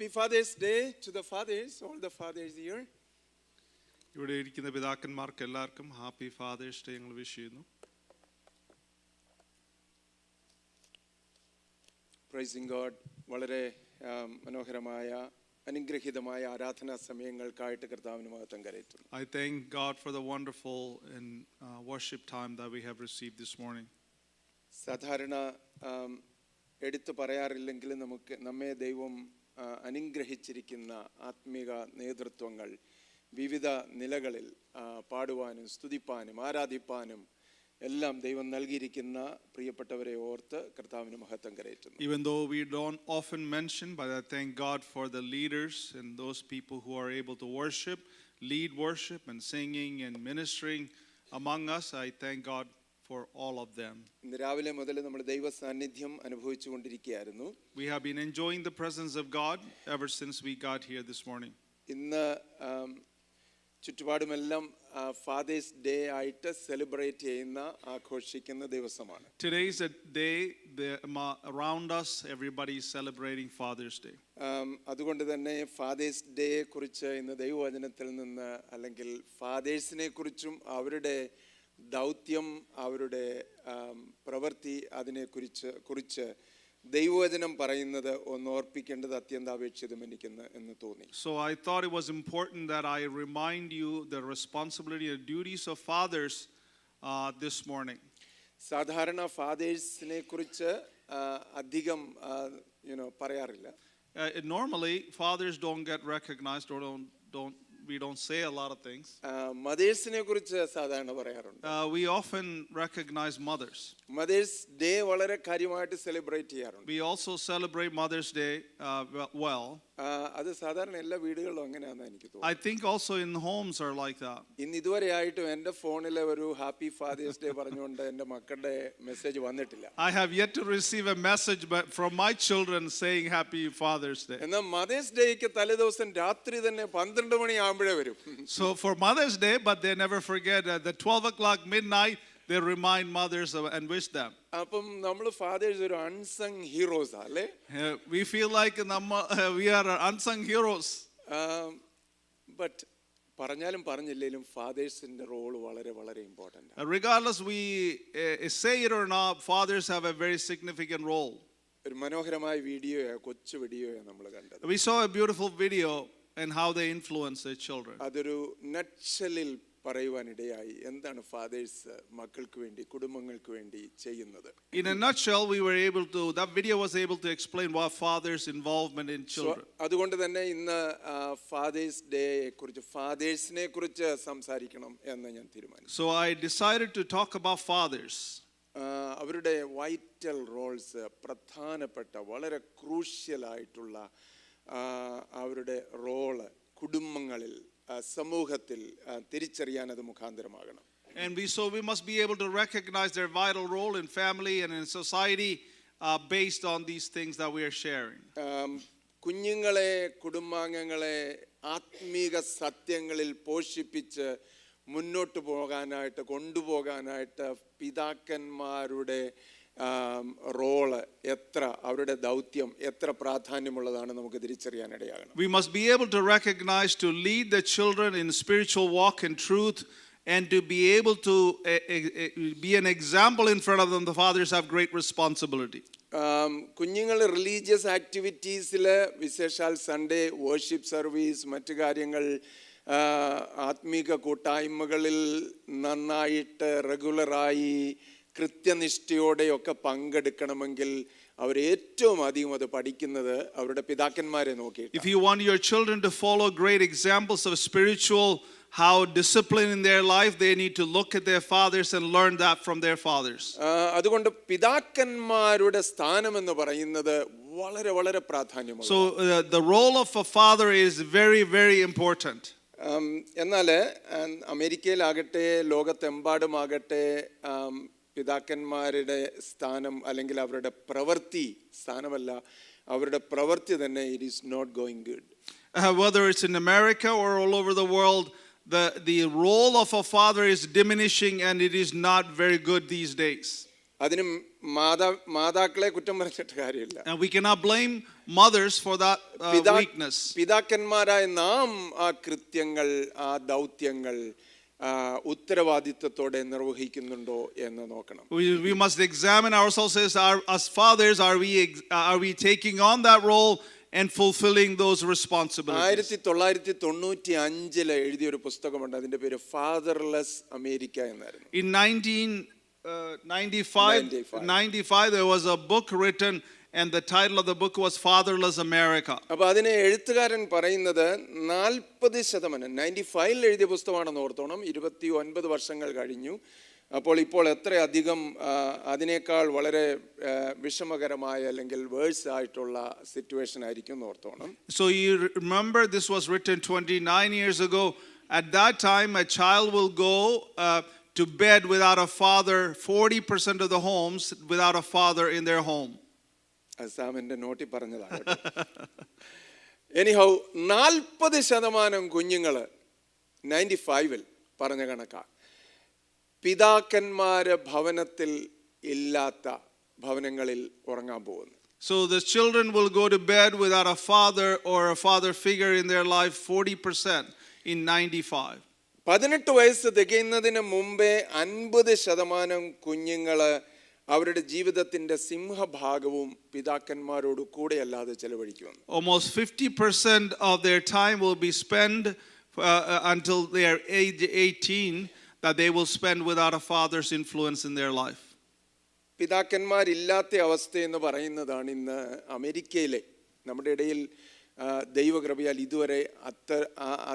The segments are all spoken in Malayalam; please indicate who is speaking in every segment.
Speaker 1: Happy Father's Day to the fathers, all the fathers here.
Speaker 2: ഇവിടെ ഇരിക്കുന്ന പിതാക്കന്മാർക്ക് എല്ലാവർക്കും ഹാപ്പി ഫാദേഴ്സ് ഡേ ഞങ്ങൾ വിഷ് ചെയ്യുന്നു.
Speaker 1: Pricing God. വളരെ മനോഹരമായ അനുഗ്രഹീതമായ ആരാധനാ സമയങ്ങൾക്കായിട്ട് കർത്താവിന് മഹത്വം കരയറ്റുന്നു.
Speaker 2: I thank God for the wonderful and worship time that we have received this morning.
Speaker 1: സാധാരണ എടുത്തു പറയാറില്ലെങ്കിലും നമ്മെ ദൈവം അനുഗ്രഹിച്ചിരിക്കുന്ന ആത്മീക നേതൃത്വങ്ങൾ വിവിധ നിലകളിൽ പാടുവാനും സ്തുതിപ്പാനും ആരാധിപ്പാനും എല്ലാം ദൈവം നൽകിയിരിക്കുന്ന പ്രിയപ്പെട്ടവരെ ഓർത്ത് കർത്താവിന് മഹത്വം കരയറ്റുന്നു.
Speaker 2: Even though we don't often mention, but I thank God for the leaders and those people who are able to lead worship and singing and ministering among us. I thank God for all of them.
Speaker 1: ഇന്ന് രാവിലെ മുതൽ നമ്മൾ ദൈവ സാന്നിധ്യം അനുഭവിച്ചുകൊണ്ടിരിക്കുകയായിരുന്നു.
Speaker 2: We have been enjoying the presence of God ever since we got here this morning.
Speaker 1: ഇന്ന് ചുറ്റുപാടുമെല്ലാം ഫാദേഴ്സ് ഡേ ആയിട്ട് സെലിബ്രേറ്റ് ചെയ്യുന്ന ആഘോഷിക്കുന്ന ദിവസമാണ്.
Speaker 2: Today is a day around us everybody is celebrating Father's Day.
Speaker 1: അതുകൊണ്ട് തന്നെ ഫാദേഴ്സ് ഡേ കുറിച്ച് ഇന്ന് ദൈവവചനത്തിൽ നിന്ന് അല്ലെങ്കിൽ ഫാദേഴ്സിനെ കുറിച്ചും അവരുടെ ദൗത്യം അവരുടെ പ്രവൃത്തി അതിനെക്കുറിച്ച് ദൈവവചനം പറയുന്നത് ഒന്ന് ഓർപ്പിക്കേണ്ടത് അത്യന്താപേക്ഷിതം എന്ന് തോന്നി.
Speaker 2: So I thought it was important that I remind you the responsibility and duties of fathers this morning.
Speaker 1: സാധാരണ ഫാദേഴ്സിനെ കുറിച്ച് അധികം പറയാറില്ല.
Speaker 2: Normally fathers don't get recognized or we don't say a lot of things.
Speaker 1: മദേഴ്സിനെ കുറിച്ച് സാധാരണ പറയാറുണ്ട്.
Speaker 2: We often recognize mothers.
Speaker 1: Mother's Day വളരെ കാര്യമായിട്ട് സെലിബ്രേറ്റ് ചെയ്യാറുണ്ട്.
Speaker 2: We also celebrate Mother's Day well.
Speaker 1: അത് സാധാരണ എല്ലാ വീടുകളിലും അങ്ങനെയാണെന്ന് എനിക്ക് തോന്നുന്നു.
Speaker 2: I think also in homes are like that.
Speaker 1: ഇന്ന് ഇതുവരെ ആയിട്ടും എൻ്റെ ഫോണിൽ ഒരു ഹാപ്പി ഫാദേഴ്സ് ഡേ പറഞ്ഞുകൊണ്ട് എൻ്റെ മക്കളുടെ മെസ്സേജ് വന്നിട്ടില്ല.
Speaker 2: I have yet to receive a message from my children saying happy Father's Day.
Speaker 1: എന്നാൽ മദേഴ്സ് ഡേക്ക് തലേദിവസം രാത്രി തന്നെ 12 മണി ആകുമ്പോഴേ വരും.
Speaker 2: So for Mother's Day, but they never forget at the 12 o'clock midnight they remind mothers and wish them.
Speaker 1: അപ്പം നമ്മൾ ഫാദേഴ്സ് ഒരു അൺസങ് ഹീറോസ് അല്ലേ?
Speaker 2: We feel like we are unsung heroes.
Speaker 1: But പറഞ്ഞാലും പറഞ്ഞില്ലെങ്കിലും ഫാദേഴ്സിന്റെ റോൾ വളരെ വളരെ ഇമ്പോർട്ടന്റ് ആണ്.
Speaker 2: Regardless we say it or not, fathers have a very significant role.
Speaker 1: ഒരു മനോഹരമായ കൊച്ചു വീഡിയോയാണ് നമ്മൾ കണ്ടത്.
Speaker 2: We saw a beautiful video and how they influence their children.
Speaker 1: അതൊരു നട്ട്ഷെല്ലിൽ പറയുവാനിടയായി എന്താണ് ഫാദേഴ്സ് മക്കൾക്ക് വേണ്ടി കുടുംബങ്ങൾക്ക് വേണ്ടി ചെയ്യുന്നത്.
Speaker 2: In a nutshell, that video was able to explain what fathers' involvement in children.
Speaker 1: അതുകൊണ്ട് തന്നെ ഇന്ന് ഫാദേഴ്സ് ഡേയെ കുറിച്ച് ഫാദേഴ്സിനെ കുറിച്ച് സംസാരിക്കണം എന്ന് ഞാൻ തീരുമാനിച്ചു.
Speaker 2: So I decided to talk about fathers.
Speaker 1: അവരുടെ വൈറ്റൽ റോൾസ്, പ്രധാനപ്പെട്ട വളരെ ക്രൂഷ്യൽ ആയിട്ടുള്ള അവരുടെ റോള് കുടുംബങ്ങളിൽ സമൂഹത്തിൽ തിരിച്ചറിയാൻ അത് മുഖാന്തരമാകണം.
Speaker 2: And we must be able to recognize their vital role in family and in society based on these things that we are sharing.
Speaker 1: കുഞ്ഞുങ്ങളെ കുടുംബാംഗങ്ങളെ ആത്മീക സത്യങ്ങളിൽ പോഷിപ്പിച്ച് മുന്നോട്ട് കൊണ്ടുപോകാനായിട്ട് പിതാക്കന്മാരുടെ റോള് എത്ര അവരുടെ ദൗത്യം എത്ര പ്രാധാന്യമുള്ളതാണ് നമുക്ക് തിരിച്ചറിയാനിടയാകണം.
Speaker 2: We must be able to recognize to lead the children in spiritual walk and truth and to be able to be an example in front of them. The fathers have great responsibility.
Speaker 1: കുഞ്ഞുങ്ങൾ റിലീജിയസ് ആക്ടിവിറ്റീസിൽ വിശേഷാൽ സൺഡേ വർഷിപ്പ് സർവീസ് മറ്റു കാര്യങ്ങൾ ആത്മീക കൂട്ടായ്മകളിൽ നന്നായിട്ട് റെഗുലറായി കൃത്യനിഷ്ഠയോടെയൊക്കെ പങ്കെടുക്കണമെങ്കിൽ അവർ ഏറ്റവും അധികം അത് പഠിക്കുന്നത് അവരുടെ പിതാക്കന്മാരെ നോക്കിയിട്ട്.
Speaker 2: If you want your children to follow great examples of spiritual how discipline in their life, they need to look at their fathers and learn that from their fathers.
Speaker 1: അതുകൊണ്ട് പിതാക്കന്മാരുടെ സ്ഥാനം എന്ന് പറയുന്നത് വളരെ വളരെ പ്രാധാന്യമുള്ളതാണ്.
Speaker 2: So the role of a father is very very important.
Speaker 1: എന്നാൽ അമേരിക്കയിലാകട്ടെ ലോകത്തെമ്പാടുമാകട്ടെ പിതാക്കന്മാരുടെ സ്ഥാനം അല്ലെങ്കിൽ അവരുടെ പ്രവൃത്തി സ്ഥാനമല്ല അവരുടെ പ്രവൃത്തി തന്നെ it is not going good.
Speaker 2: Whether it's in America or all over the world, the role of a father is diminishing and it is not very good these days.
Speaker 1: അതിന് മാതാക്കളെ കുറ്റം പറഞ്ഞിട്ട് കാര്യമില്ല.
Speaker 2: And we cannot blame mothers for that weakness.
Speaker 1: പിതാക്കന്മാരായ നാം ആ കൃത്യങ്ങൾ, ആ ദൗത്യങ്ങൾ ഉത്തരവാദിത്വത്തോടെ നിർവഹിക്കുന്നുണ്ടോ എന്ന് നോക്കണം.
Speaker 2: We must examine ourselves as fathers. Are we taking on that role and fulfilling those responsibilities?
Speaker 1: 1995 എഴുതിയ ഒരു പുസ്തകമുണ്ട്, അതിന്റെ പേര് ഫാദർലെസ് അമേരിക്ക എന്നായിരുന്നു.
Speaker 2: In 1995 there was a book written and the title of the book was Fatherless America.
Speaker 1: അപ്പോൾ അതിനെ എഴുത്തുകാരൻ പറയുന്നത് 40%, 95 എഴുതിയ പുസ്തകമാണെന്ന് ഓർത്തോണം, 29 വർഷങ്ങൾ കഴിഞ്ഞു. ഇപ്പോൾ എത്ര അധികം അതിനേക്കാൾ വളരെ വിഷമകരമായ അല്ലെങ്കിൽ വേഴ്സ് ആയിട്ടുള്ള സിറ്റുവേഷൻ ആയിരിക്കും എന്ന് ഓർത്തോണം.
Speaker 2: So you remember this was written 29 years ago. At that time a child will go to bed without a father. 40% of the homes without a father in their home.
Speaker 1: അസാമിന്റെ നോട്ടി പറഞ്ഞതാണ്. എനിഹൗ 40% കുഞ്ഞുങ്ങൾ 95 പറഞ്ഞ കണക്കാ പിതാക്കന്മാര് ഭവനത്തിൽ ഇല്ലാത്ത ഭവനങ്ങളിൽ ഉറങ്ങാൻ പോകുന്നു.
Speaker 2: So the children will go to bed without a father or a father figure in their life. 40% in 95.
Speaker 1: 18 വയസ്സ് തികയുന്നതിന് മുമ്പേ 50% കുഞ്ഞുങ്ങള് അവരുടെ ജീവിതത്തിന്റെ സിംഹഭാഗവും പിതാക്കന്മാരോട് കൂടെ അല്ലാതെ ചെലവഴിക്കുമെന്ന്.
Speaker 2: Almost 50% of their time will be spent until they are age 18, that they will spend without a father's influence in their life.
Speaker 1: പിതാക്കന്മാരില്ലാത്ത അവസ്ഥ എന്ന് പറയുന്നതാണ് ഇന്ന് അമേരിക്കയിലെ, നമ്മുടെ ഇടയിൽ ദൈവകൃപയാൽ ഇതുവരെ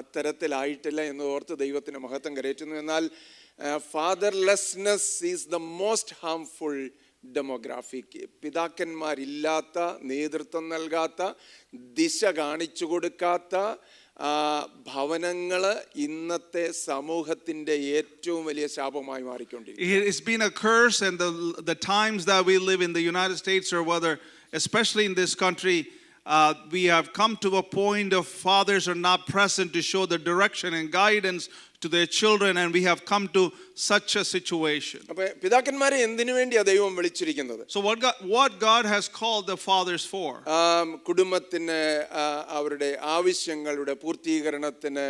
Speaker 1: അത്തരത്തിലായിട്ടില്ല എന്ന് ഓർത്ത് ദൈവത്തിന് മഹത്വം കരയറ്റുന്നു. എന്നാൽ fatherlessness is the most harmful demographic. പിതാക്കന്മാരില്ലാത്ത, നേതൃത്വം നൽകാത്ത, ദിശ കാണിച്ചു കൊടുക്കാത്ത ഭവനങ്ങൾ ഇന്നത്തെ സമൂഹത്തിന്റെ ഏറ്റവും വലിയ ശാപമായി മാറിക്കൊണ്ടിരിക്കുന്നു.
Speaker 2: It's been a curse, and the times that we live in the United States, or whether especially in this country, we have come to a point of fathers are not present to show the direction and guidance to their children, and we have come to such a situation.
Speaker 1: പിതാക്കന്മാരെ എന്തിനു വേണ്ടിയാ ദൈവം വിളിച്ചിരിക്കുന്നത്?
Speaker 2: So what God has called the fathers for?
Speaker 1: കുടുംബത്തിന് അവരുടെ ആവശ്യങ്ങളുടെ പൂർത്തീകരണത്തിന്,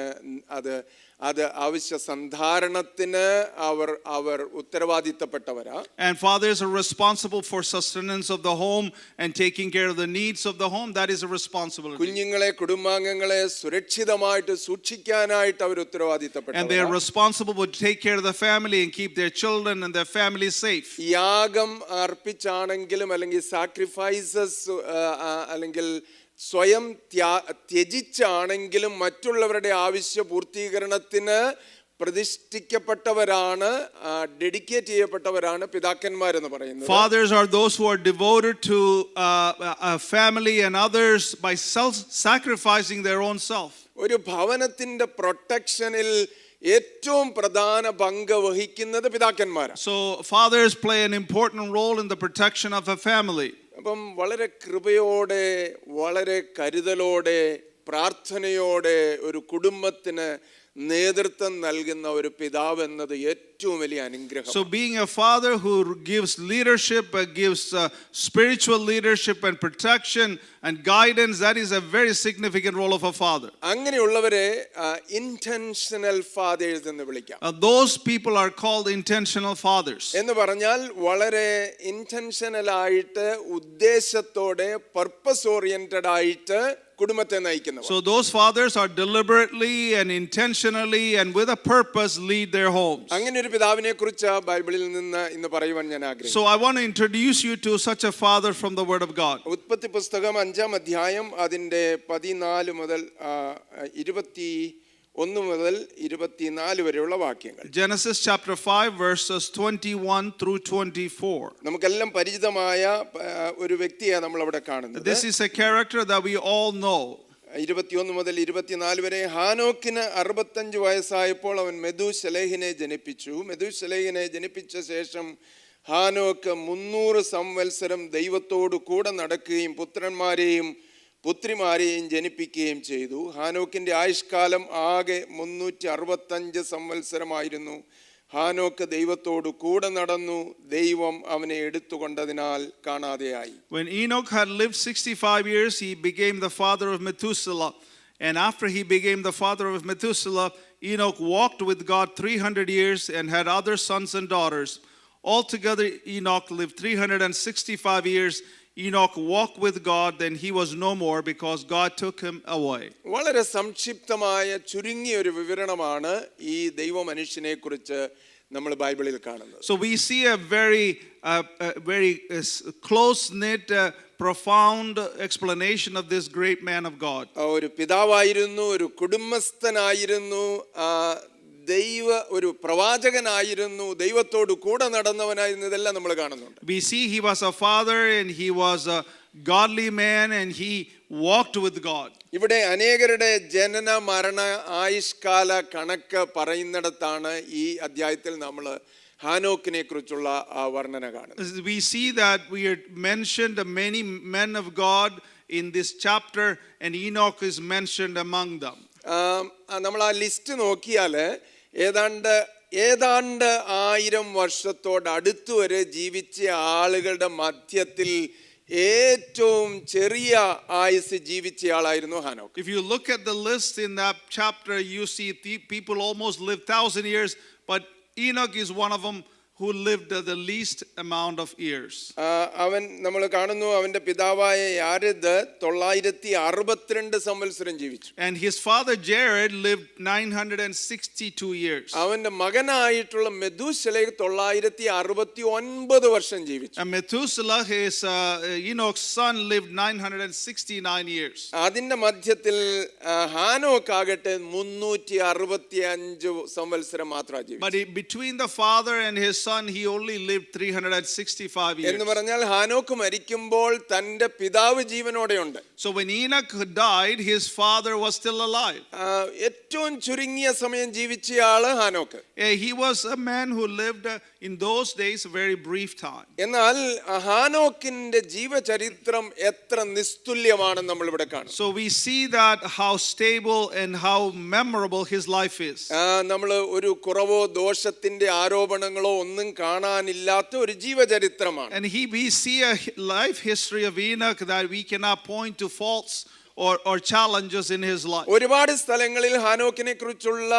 Speaker 1: അത് ആവശ്യ സന്ധാരണത്തിന് അവർ ഉത്തരവാദിത്തപ്പെട്ടവരാ.
Speaker 2: And fathers are responsible for sustenance of the home and taking care of the needs of the home. That is a responsibility.
Speaker 1: കുഞ്ഞുങ്ങളെ, കുടുംബാംഗങ്ങളെ സുരക്ഷിതമായിട്ട് സൂക്ഷിക്കാനായിട്ട് അവർ ഉത്തരവാദിത്തപ്പെട്ടവരാ.
Speaker 2: And they are responsible to take care of the family and keep their children and their family safe.
Speaker 1: യാഗം അർപ്പിച്ചാണെങ്കിലും അല്ലെങ്കിൽ സാക്രിഫൈസസ് അല്ലെങ്കിൽ സ്വയം ത്യജിച്ചാണെങ്കിലും മറ്റുള്ളവരുടെ ആവശ്യ പൂർത്തീകരണത്തിന് പ്രതിഷ്ഠിക്കപ്പെട്ടവരാണ്, ഡെഡിക്കേറ്റ് ചെയ്യപ്പെട്ടവരാണ് പിതാക്കന്മാരെന്ന് പറയുന്നത്.
Speaker 2: Fathers are those who are devoted to a family and others by sacrificing their own self.
Speaker 1: ഒരു ഭവനത്തിന്റെ പ്രൊട്ടക്ഷനിൽ ഏറ്റവും പ്രധാന പങ്ക് വഹിക്കുന്നത് പിതാക്കന്മാരാണ്.
Speaker 2: So fathers play an important role in the protection of a family.
Speaker 1: അപ്പം വളരെ കൃപയോടെ, വളരെ കരുതലോടെ, പ്രാർത്ഥനയോടെ ഒരു കുടുംബത്തിന് നേതൃത്വം നൽകുന്ന ഒരു പിതാവ് എന്നത് ഏറ്റവും വലിയ അനുഗ്രഹം.
Speaker 2: So being a father who gives leadership, gives spiritual leadership and protection and guidance, that is a very significant role of a father.
Speaker 1: അങ്ങനെയുള്ളവരെ intentional fathers എന്ന് വിളിക്കാം.
Speaker 2: Those people are called intentional fathers.
Speaker 1: എന്ന് പറഞ്ഞാൽ വളരെ intentional ആയിട്ട്, ഉദ്ദേശത്തോടെ, purpose oriented ആയിട്ട് കുടുംബത്തെ നയിക്കുന്നവർ.
Speaker 2: So those fathers are deliberately and intentionally and with a purpose lead their homes.
Speaker 1: അങ്ങനെ ഒരു പിതാവിനെ കുറിച്ച് ബൈബിളിൽ നിന്ന് ഇന്ന് പറയുവാൻ ഞാൻ ആഗ്രഹിക്കുന്നു.
Speaker 2: So I want to introduce you to such a father from the word of God.
Speaker 1: ഉൽപ്പത്തി പുസ്തകം 5-ാം അധ്യായം അതിന്റെ 14 മുതൽ 21 മുതൽ 24 വരെയുള്ള വാക്യങ്ങൾ.
Speaker 2: Genesis chapter 5 verses 21 through 24.
Speaker 1: നമുക്കെല്ലാം പരിചിതമായ ഒരു വ്യക്തിയാണ് നമ്മൾ അവിടെ കാണുന്നത്.
Speaker 2: This is a character that we all know.
Speaker 1: 21 മുതൽ 24 വരെ. ഹാനോക്കിന് 65 വയസ്സായപ്പോൾ അവൻ മെഥൂശലഹിനെ ജനിപ്പിച്ചു. മെഥൂശലഹിനെ ജനിപ്പിച്ച ശേഷം ഹാനോക്ക് 300 സംവത്സരം ദൈവത്തോടു കൂടെ നടക്കുകയും പുത്രന്മാരെയും പുത്രിമാരെയും ജനിപ്പിക്കുകയും ചെയ്തു. ഹാനോക്കിന്റെ ആയുഷ്കാലം ആകെ 365 സംവത്സരമായിരുന്നു. ഹാനോക്ക് ദൈവത്തോട് കൂടെ നടന്നു, ദൈവം അവനെ എടുത്തുകൊണ്ടതിനാൽ കാണാതെയായി.
Speaker 2: When Enoch had lived 65 years, he became the father of Methuselah. And after he became the father of Methuselah, Enoch walked with God 300 years and had other sons and daughters. Altogether, Enoch lived 365 years. Enoch walked with God, then he was no more because God took him away.
Speaker 1: വളരെ സംക്ഷിപ്തമായ ചുരുങ്ങിയ ഒരു വിവരണമാണ് ഈ ദൈവ മനുഷ്യനെ കുറിച്ച് നമ്മൾ ബൈബിളിൽ കാണുന്നത്.
Speaker 2: So we see a very close-knit, profound explanation of this great man of God.
Speaker 1: ഒരു പിതാവായിരുന്നു, ഒരു കുടുംബസ്ഥനായിരുന്നു, ഒരു പ്രവാചകനായിരുന്നു, ദൈവത്തോട് കൂടെ നടന്നവനായിരുന്നു. ഇതെല്ലാം നമ്മൾ കാണുന്നുണ്ട്.
Speaker 2: We see he was a father and he was a godly man and he walked with God.
Speaker 1: ഇവിടെ അനേകരുടെ ജനന മരണ ആയുഷ്കാല കണക്ക് പറയുന്നിടത്താണ് ഈ അധ്യായത്തിൽ നമ്മൾ ഹാനോക്കിനെ കുറിച്ചുള്ള വർണ്ണന കാണുന്നത്.
Speaker 2: We see that we are mentioned many men of God in this chapter and Enoch is mentioned among them.
Speaker 1: നമ്മൾ ആ ലിസ്റ്റ് നോക്കിയാൽ ഏതാണ്ട് 1000 വർഷത്തോട് അടുത്ത് വരെ ജീവിച്ച ആളുകളുടെ മധ്യത്തിൽ ഏറ്റവും ചെറിയ ആയുസ് ജീവിച്ച ആളായിരുന്നു ഹാനോക്ക്.
Speaker 2: If you look at the list in that chapter, you see people almost lived 1000 years, but Enoch is one of them who lived the least amount of years.
Speaker 1: അവൻ നമ്മൾ കാണുന്നു അവന്റെ പിതാവായ യാരെദ് 962 സംവത്സരം ജീവിച്ചു.
Speaker 2: And his father Jared lived 962 years.
Speaker 1: അവന്റെ മകനായിട്ടുള്ള മെഥൂശലഹ് 969 വർഷം ജീവിച്ചു.
Speaker 2: And Methuselah, his Enoch's son, lived 969 years.
Speaker 1: അതിന്റെ മധ്യത്തിൽ ഹാനോക്ക് ആകട്ടെ 365 സംവത്സരം മാത്രം ജീവിച്ചു.
Speaker 2: But between the father and his son, he only lived 365 years.
Speaker 1: എന്ന് പറഞ്ഞാൽ ഹാനോക്ക് മരിക്കുമ്പോൾ തന്റെ പിതാവ് ജീവനോടെയുണ്ട്.
Speaker 2: So when Enoch died, his father was still alive.
Speaker 1: ഏറ്റവും ചുരുങ്ങിയ സമയം ജീവിച്ച ആള് ഹാനോക്ക്.
Speaker 2: He was a man who lived in those days a very brief time.
Speaker 1: എന്നാൽ ഹാനോക്കിന്റെ ജീവചരിത്രം എത്ര നിസ്തുല്യമാണെന്ന് നമ്മൾ ഇവിടെ കാണും.
Speaker 2: So we see that how stable and how memorable his life is.
Speaker 1: നമ്മൾ ഒരു കുറവോ ദോഷത്തിന്റെ ആരോപണങ്ങളോ ഒന്നും കാണാനില്ലാത്ത ഒരു ജീവചരിത്രമാണ്.
Speaker 2: And we see a life history of Enoch that we cannot point to faults or challenges in his life.
Speaker 1: ഒരുപാട് സ്ഥലങ്ങളിൽ ഹാനോക്കിനെ കുറിച്ചുള്ള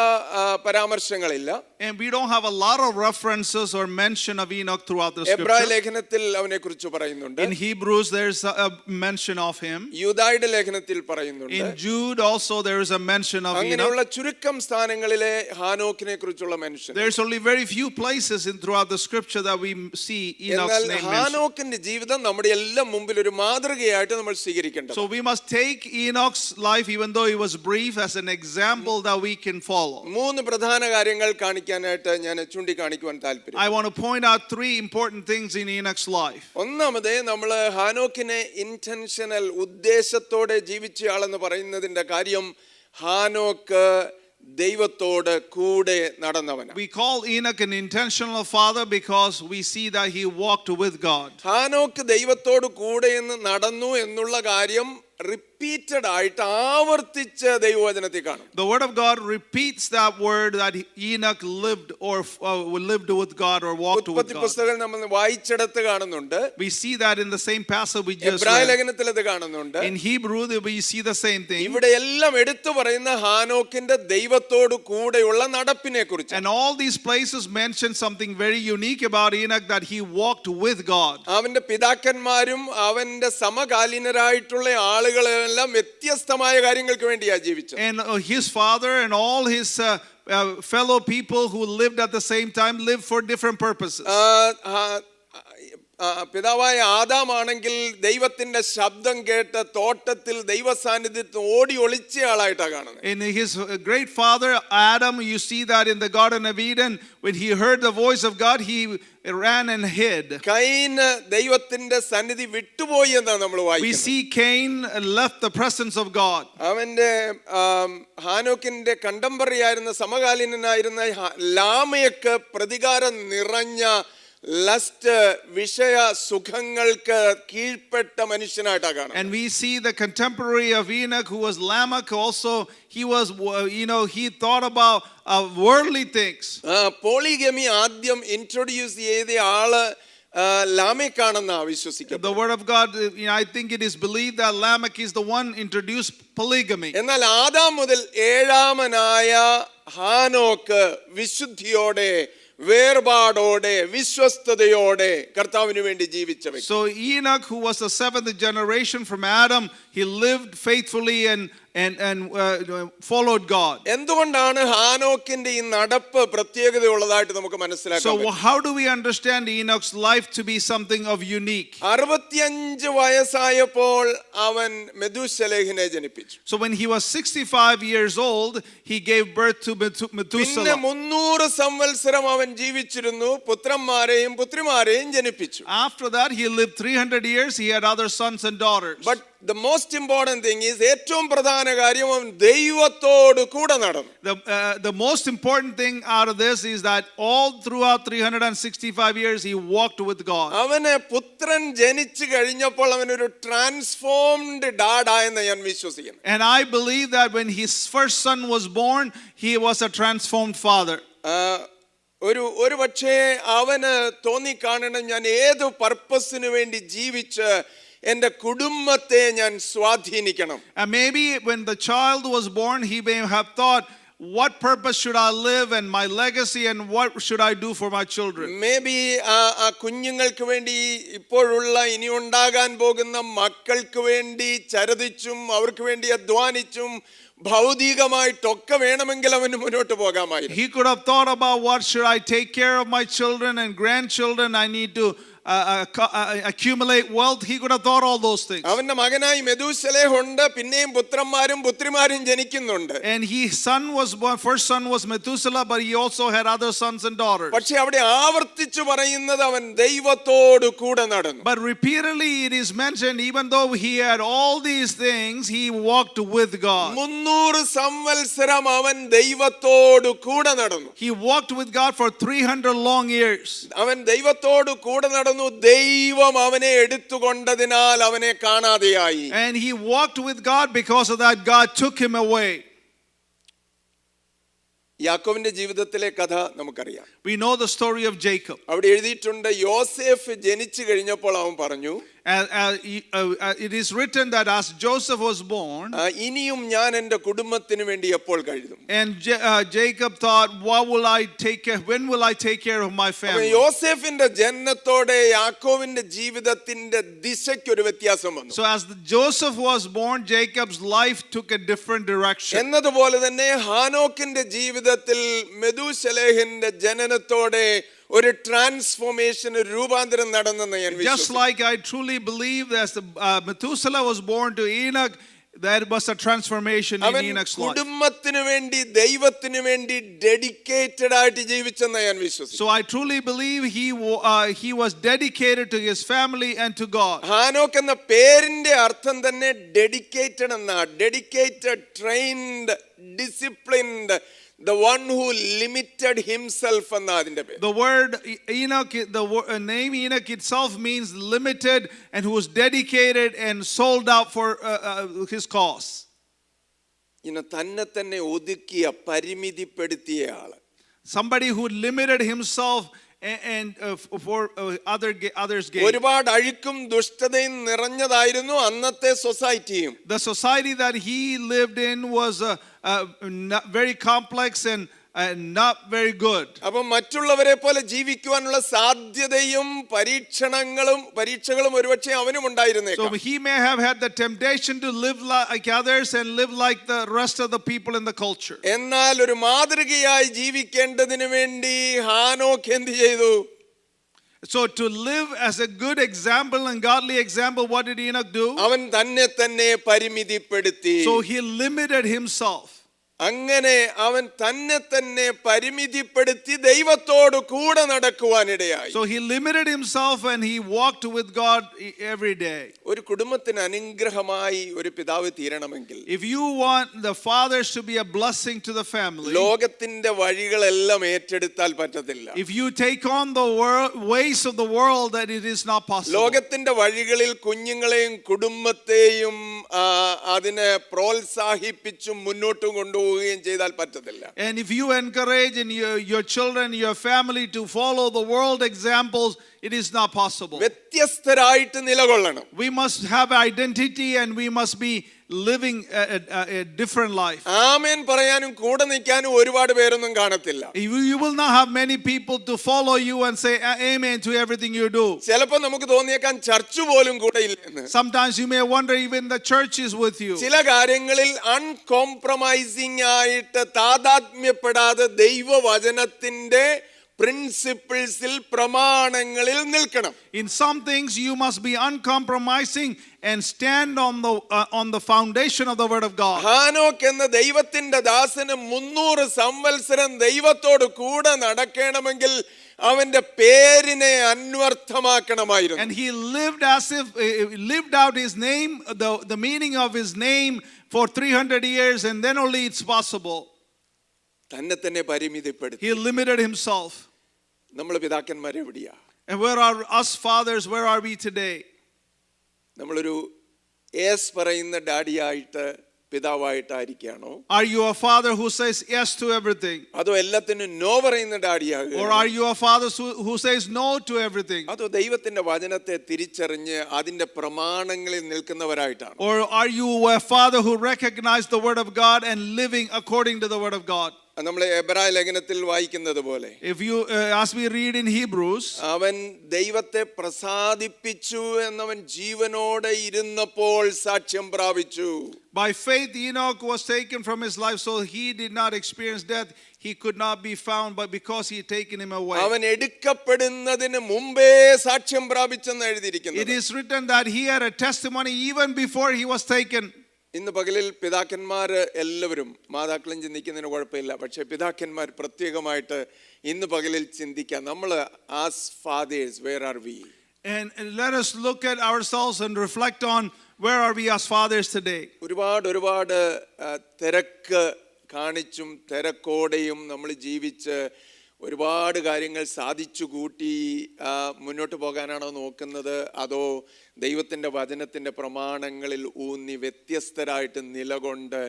Speaker 1: പരാമർശങ്ങളില്ല.
Speaker 2: And we don't have a lot of references or mention of Enoch throughout the scripture.
Speaker 1: എബ്രായ ലേഖനത്തിൽ അവനെ കുറിച്ച് പറയുന്നുണ്ട്.
Speaker 2: In Hebrews there's a mention of him.
Speaker 1: യൂദായുടെ ലേഖനത്തിൽ പറയുന്നുണ്ട്.
Speaker 2: In Jude also there is a mention of Enoch.
Speaker 1: അങ്ങനെയുള്ള ചുരുക്കം സ്ഥാനങ്ങളിലെ ഹാനോക്കിനെ കുറിച്ചുള്ള mention.
Speaker 2: There's only very few places throughout the scripture that we see Enoch's name mentioned.
Speaker 1: ഹാനോക്കിന്റെ ജീവിതം നമ്മുടെ എല്ലാം മുമ്പിൽ ഒരു മാതൃകയായിട്ട് നമ്മൾ സ്വീകരിക്കേണ്ടത്.
Speaker 2: So we must take Enoch's life, even though it was brief, as an example that we can follow.
Speaker 1: 3 പ്രധാന കാര്യങ്ങൾ കാണിക്കാനായിട്ട് ഞാൻ ചൂണ്ടിക്കാണിക്കുവാൻ താല്പര്യം.
Speaker 2: I want to point out 3 important things in Enoch's life.
Speaker 1: ഒന്നാമത് നമ്മൾ ഹാനോക്കിനെ ഇന്റൻഷണൽ ഉദ്ദേശത്തോടെ ജീവിച്ച ആളെന്ന് പറയുന്നതിന്റെ കാര്യം ഹാനോക്ക് ദൈവത്തോട് കൂടെ നടന്നവനാണ്.
Speaker 2: We call Enoch an intentional father because we see that he walked with God.
Speaker 1: ഹാനോക്ക് ദൈവത്തോട് കൂടെ നടന്നു എന്നുള്ള കാര്യം റിപ്പീറ്റഡ് ആയിട്ട് ആവർത്തിച്ച് ദൈവവചനത്തിൽ കാണും.
Speaker 2: The word of God repeats that word that Enoch lived or lived with God or walked with God.
Speaker 1: പുസ്തകം നമ്മൾ വായിച്ചെടുത്ത് കാണുന്നുണ്ട്.
Speaker 2: We see that in the same passage we just
Speaker 1: എബ്രായ
Speaker 2: read.
Speaker 1: ലേഖനത്തിൽ അത് കാണുന്നുണ്ട്.
Speaker 2: In Hebrew we see the same thing.
Speaker 1: ഇവിടെ എല്ലാം എടുത്തു പറയുന്ന ഹാനോക്കിന്റെ ദൈവത്തോട് കൂടെയുള്ള നടപ്പിനെ കുറിച്ച്.
Speaker 2: And all these places mention something very unique about Enoch, that he walked with God.
Speaker 1: അവന്റെ പിതാക്കന്മാരും അവന്റെ സമകാലീനരായിട്ടുള്ള ആളുകളെല്ലാം വ്യത്യസ്തമായ കാര്യങ്ങൾക്ക് വേണ്ടിയാ ജീവിച്ചത്.
Speaker 2: And his father and all his fellow people who lived at the same time lived for different purposes.
Speaker 1: പിതാവായ ആദാമാണെങ്കിൽ ദൈവത്തിന്റെ ശബ്ദം കേട്ട് തോട്ടത്തിൽ ദൈവ സാന്നിധ്യത്തിൽ ഓടി ഒളിച്ച ആളായിട്ടാണ് കാണുന്നത്.
Speaker 2: In his great father Adam, you see that in the Garden of Eden, when he heard the voice of God, he ran and hid.
Speaker 1: കയീൻ ദൈവത്തിന്റെ സന്നിധി വിട്ടുപോയി എന്നാണ് നമ്മൾ
Speaker 2: We
Speaker 1: വായിക്കുന്നത്.
Speaker 2: see Cain left the presence of God.
Speaker 1: അവന്റെ ഹാനോക്കിന്റെ കണ്ടംപററി ആയിരുന്ന സമകാലീനനായിരുന്ന ലാമയക്ക് പ്രതികാരം നിറഞ്ഞ ലസ്റ്റ് വിഷയ സുഖങ്ങൾക്ക് കീഴ്പ്പെട്ട മനുഷ്യനായിട്ടാണ് കാണുന്നത്.
Speaker 2: And we see the contemporary of Enoch, who was Lamech, also he was, he thought about worldly things.
Speaker 1: Polygamy ആദ്യം ഇൻട്രൊഡ്യൂസ് ചെയ്ത ആള് ലാമെക്കാണെന്നാ വിശ്വസിക്കുന്നത്.
Speaker 2: The word of God, I think it is believed that Lamech is the one introduced polygamy.
Speaker 1: എന്നാൽ ആദാം മുതൽ ഏഴാമനായ ഹാനോക്ക് വിശുദ്ധിയോടെ വേർപാടോടെ വിശ്വസ്തയോടെ കർത്താവിന് വേണ്ടി ജീവിച്ച വ്യക്തി.
Speaker 2: So Enoch, who was the seventh generation from Adam, he lived faithfully and followed God.
Speaker 1: എന്തുകൊണ്ടാണ് ഹാനോക്കിന്റെ ഈ നടപ്പ് പ്രത്യേകതയുള്ളതായിട്ട് നമുക്ക് മനസ്സിലാക്കാൻ
Speaker 2: So
Speaker 1: പറ്റും?
Speaker 2: how do we understand Enoch's life to be something of unique?
Speaker 1: 65 വയസ്സായപ്പോൾ അവൻ മെഥൂശലഹിനെ ജനിപ്പിച്ചു.
Speaker 2: So when he was 65 years old, he gave birth to
Speaker 1: പിന്നെ
Speaker 2: Methuselah.
Speaker 1: 300 സംവത്സരം അവൻ ജീവിച്ചിരുന്നു, പുത്രന്മാരെയും പുത്രിമാരെയും ജനിപ്പിച്ചു.
Speaker 2: After that, he lived 300 years. He had other sons and daughters.
Speaker 1: But the most important thing is, ഏറ്റവും പ്രധാന കാര്യം അവൻ ദൈവത്തോട് കൂടെ നടന്നു.
Speaker 2: The most important thing out of this is that all throughout 365 years, he walked with God.
Speaker 1: അവന് പുത്രൻ ജനിച്ചു കഴിഞ്ഞപ്പോൾ അവനൊരു ട്രാൻസ്ഫോംഡ് ഡാഡായെന്ന് ഞാൻ വിശ്വസിക്കുന്നു.
Speaker 2: And I believe that when his first son was born, he was a transformed father.
Speaker 1: ഒരു പക്ഷേ അവന് തോന്നിക്കാണണം, ഞാൻ ഏത് പർപ്പസിന് വേണ്ടി ജീവിച്ച് എൻ്റെ കുടുംബത്തെ ഞാൻ സ്വാധീനിക്കണം.
Speaker 2: And maybe when the child was born, he may have thought, what purpose should I live and my legacy, and what should I do for my children?
Speaker 1: Maybe ആ കുഞ്ഞുങ്ങൾക്ക് വേണ്ടി ഇപ്പോഴുള്ള ഇനി ഉണ്ടാകാൻ പോകുന്ന മക്കൾക്ക് വേണ്ടി ചരതിച്ചും അവർക്ക് വേണ്ടി അധ്വാനിച്ചും ഭൗതികമായിട്ടൊക്കെ വേണമെങ്കിൽ അവന് മുന്നോട്ട് പോകാമായിരുന്നു.
Speaker 2: He could have thought about, what should I take care of my children and grandchildren? I need to accumulate wealth. He could have thought all those things.
Speaker 1: അവന്റെ മകനായി മെഥൂശലഹ് ഉണ്ട്, പിന്നെയും പുത്രന്മാരും പുത്രിമാരും ജനിക്കുന്നുണ്ട്.
Speaker 2: And his son was born, first son was Methuselah, but he also had other sons and daughters.
Speaker 1: പക്ഷേ അവിടെ ആവർത്തിച്ചു പറയുന്നത് അവൻ ദൈവത്തോട് കൂടെ നടന്നു.
Speaker 2: But repeatedly it is mentioned, even though he had all these things, he walked with God.
Speaker 1: 300 സംവത്സരം അവൻ ദൈവത്തോട് കൂടെ നടന്നു.
Speaker 2: He walked with God for 300 long years.
Speaker 1: അവൻ ദൈവത്തോട് കൂടെ നടന്നു. ദൈവം അവനെ എടുത്തുകൊണ്ടതിനാൽ അവനെ കാണാതെയായി.
Speaker 2: And he walked with God, because of that God took him away.
Speaker 1: യാക്കോബിന്റെ ജീവിതത്തിലെ കഥ നമുക്കറിയാം.
Speaker 2: We know the story of Jacob.
Speaker 1: അവിടെ എഴുതിയിട്ടുണ്ട്, യോസേഫ് ജനിച്ചു കഴിഞ്ഞപ്പോൾ അവൻ പറഞ്ഞു,
Speaker 2: it is written that as Joseph was born,
Speaker 1: ഇനിയും ഞാൻ എൻ്റെ കുടുംബത്തിന് വേണ്ടി എപ്പോൾ കഴുതും.
Speaker 2: and Jacob thought, when will I take care of my family?
Speaker 1: യോസേഫിന്റെ ജനനത്തോടെ യാക്കോബിന്റെ ജീവിതത്തിന്റെ ദിശയ്ക്ക് ഒരു വ്യത്യാസം വന്നു.
Speaker 2: So as Joseph was born, Jacob's life took a different direction.
Speaker 1: എന്നതുപോലെ തന്നെ ഹാനോക്കിന്റെ ജീവിതത്തിൽ മെഥൂശലഹിന്റെ ജനനത്തോടെ ഒരു ട്രാൻസ്ഫോർമേഷൻ, രൂപാന്തരം നടന്നെന്ന് ഞാൻ വിശ്വസിക്കുന്നു.
Speaker 2: Just like I truly believe that Methuselah was born to Enoch, there was a transformation in Enoch's life.
Speaker 1: കുടുംബത്തിന് വേണ്ടി ദൈവത്തിന് വേണ്ടി ഡെഡിക്കേറ്റഡ് ആയിട്ട് ജീവിച്ചെന്ന് ഞാൻ വിശ്വസിക്കുന്നു.
Speaker 2: So I truly believe he was dedicated to his family and to God.
Speaker 1: ഹാനോക്ക് എന്ന പേരിന്റെ അർത്ഥം തന്നെ ഡെഡിക്കേറ്റഡ് എന്നാ. Dedicated, trained, disciplined, the one who limited himself എന്നാ അതിന്റെ പേര്.
Speaker 2: The word Enoch, the name Enoch itself means limited, and who was dedicated and sold out for his cause.
Speaker 1: തന്നെ ഒതുക്കിയ, പരിമിതിപ്പെടുത്തിയ ആള്.
Speaker 2: Somebody who limited himself and for others gain.
Speaker 1: ഒരുപാട് അഴുക്കും ദുഷ്ടതയും നിറഞ്ഞതായിരുന്നു അന്നത്തെ സൊസൈറ്റിയും.
Speaker 2: The society that he lived in was very complex and not very good.
Speaker 1: അപ്പോൾ മറ്റുള്ളവരെ പോലെ ജീവിക്കുവാനുള്ള സാധ്യതയും പരീക്ഷകളും ഒരുപക്ഷെ അവനും ഉണ്ടായിരുന്നേക്കാം.
Speaker 2: So he may have had the temptation to live like others and live like the rest of the people in the culture.
Speaker 1: എന്നാൽ ഒരു മാതൃകയായി ജീവിക്കേണ്ടതിനു വേണ്ടി ഹാനോക്ക് എന്ത് ചെയ്തു?
Speaker 2: So to live as a good example and godly example, what did Enoch do?
Speaker 1: അവൻ തന്നെ പരിമിതിപ്പെടുത്തി.
Speaker 2: So he limited himself.
Speaker 1: അങ്ങനെ അവൻ തന്നെ പരിമിതിപ്പെടുത്തി ദൈവത്തോട് കൂടെ നടക്കുവാനിടയായി.
Speaker 2: So he limited himself and he walked with God every day.
Speaker 1: ഒരു കുടുംബത്തിന് അനുഗ്രഹമായി ഒരു പിതാവ് തീരണമെങ്കിൽ,
Speaker 2: If you want the fathers to be a blessing to the family,
Speaker 1: ലോകത്തിന്റെ വഴികളെല്ലാം ഏറ്റെടുത്താൽ പറ്റത്തില്ല.
Speaker 2: if you take on the ways of the world, that it is not possible.
Speaker 1: ലോകത്തിന്റെ വഴികളിൽ കുഞ്ഞുങ്ങളെയും കുടുംബത്തെയും അതിനെ പ്രോത്സാഹിപ്പിച്ചും മുന്നോട്ട് കൊണ്ടുപോവുകയും ചെയ്താൽ പറ്റത്തില്ല.
Speaker 2: And if you encourage in your children, your family to follow the world examples, it is not possible.
Speaker 1: വ്യത്യസ്തരായിട്ട് നിലകൊള്ളണം.
Speaker 2: We must have identity and we must be living a different life.
Speaker 1: ആമേൻ പറയാനും കൂടെ നിൽക്കാനും ഒരുപാട് പേരൊന്നും കാണത്തില്ല.
Speaker 2: You will not have many people to follow you and say amen to everything you do.
Speaker 1: ചിലപ്പോൾ നമുക്ക് തോന്നിയേക്കാൻ ചർച്ച് പോലും കൂടെ ഇല്ലെന്ന്.
Speaker 2: Sometimes you may wonder even the church is with you.
Speaker 1: ചില കാര്യങ്ങളിൽ അൺകോംപ്രമൈസിംഗ് ആയിട്ട് താതാത്മ്യപ്പെടാതെ ദൈവവചനത്തിന്റെ പ്രിൻസിപ്പിൾസിൽ പ്രമാണങ്ങളിൽ നിൽക്കണം.
Speaker 2: In some things you must be uncompromising and stand on the foundation of the word of God.
Speaker 1: ഹാനോക്ക് എന്ന ദൈവത്തിന്റെ ദാസന് 300 സംവത്സരം ദൈവത്തോട് കൂടെ നടക്കണമെങ്കിൽ അവന്റെ പേരിനെ അന്വർത്ഥമാക്കണമായിരുന്നു.
Speaker 2: And he lived as if lived out his name, the meaning of his name for 300 years, and then only it's possible.
Speaker 1: തന്നെ പരിമിതിപ്പെടുത്തി.
Speaker 2: He limited himself.
Speaker 1: നമ്മൾ പിതാക്കന്മാർ എവിടെയാ?
Speaker 2: And where are us fathers? Where are we today?
Speaker 1: നമ്മളൊരു യേസ് പറയുന്ന ഡാഡിയായിട്ട് പിതാവായിട്ടായിരിക്കാണോ?
Speaker 2: Are you a father who says yes to everything?
Speaker 1: അതോ എല്ലാത്തിനും നോ പറയുന്ന ഡാഡിയാകുക?
Speaker 2: Or are you a father who says no to everything?
Speaker 1: അതോ ദൈവത്തിന്റെ വചനത്തെ തിരിച്ചറിഞ്ഞ് അതിന്റെ പ്രമാണങ്ങളിൽ നിൽക്കുന്നവരായിട്ടാണ്?
Speaker 2: Or are you a father who recognizes the word of God and living according to the word of God?
Speaker 1: നമ്മൾ എബ്രായ ലേഖനത്തിൽ വായിക്കുന്നത് പോലെ,
Speaker 2: If you as we read in Hebrews,
Speaker 1: അവൻ ദൈവത്തെ പ്രസാദിപ്പിച്ചു എന്നവൻ ജീവനോടെ ഇരുന്നപ്പോൾ സാക്ഷ്യം പ്രാപിച്ചു.
Speaker 2: by faith Enoch was taken from his life, so he did not experience death. He could not be found, but because he had taken him away.
Speaker 1: അവൻ എടുക്കപ്പെടുന്നതിന് മുമ്പേ സാക്ഷ്യം പ്രാപിച്ചെന്ന് എഴുതിയിരിക്കുന്നു.
Speaker 2: It is written that he had a testimony even before he was taken.
Speaker 1: ഇന്ന് പകലിൽ പിതാക്കന്മാർ എല്ലാവരും, മാതാക്കളും ചിന്തിക്കുന്നതിന് കുഴപ്പമില്ല, പക്ഷേ പിതാക്കന്മാർ പ്രത്യേകമായിട്ട് ഇന്ന് പകലിൽ ചിന്തിക്കാം, നമ്മൾ as fathers where are we?
Speaker 2: And let us look at ourselves and reflect on where are we as fathers today.
Speaker 1: ഒരുപാട് തിരക്ക് കാണിച്ചും തിരക്കോടെയും നമ്മൾ ജീവിച്ച് ഒരുപാട് കാര്യങ്ങൾ സാധിച്ചു കൂട്ടി മുന്നോട്ട് പോകാനാണോ നോക്കുന്നത്? അതോ ദൈവത്തിൻ്റെ വചനത്തിൻ്റെ പ്രമാണങ്ങളിൽ ഊന്നി വ്യത്യസ്തരായിട്ട് നിലകൊണ്ട്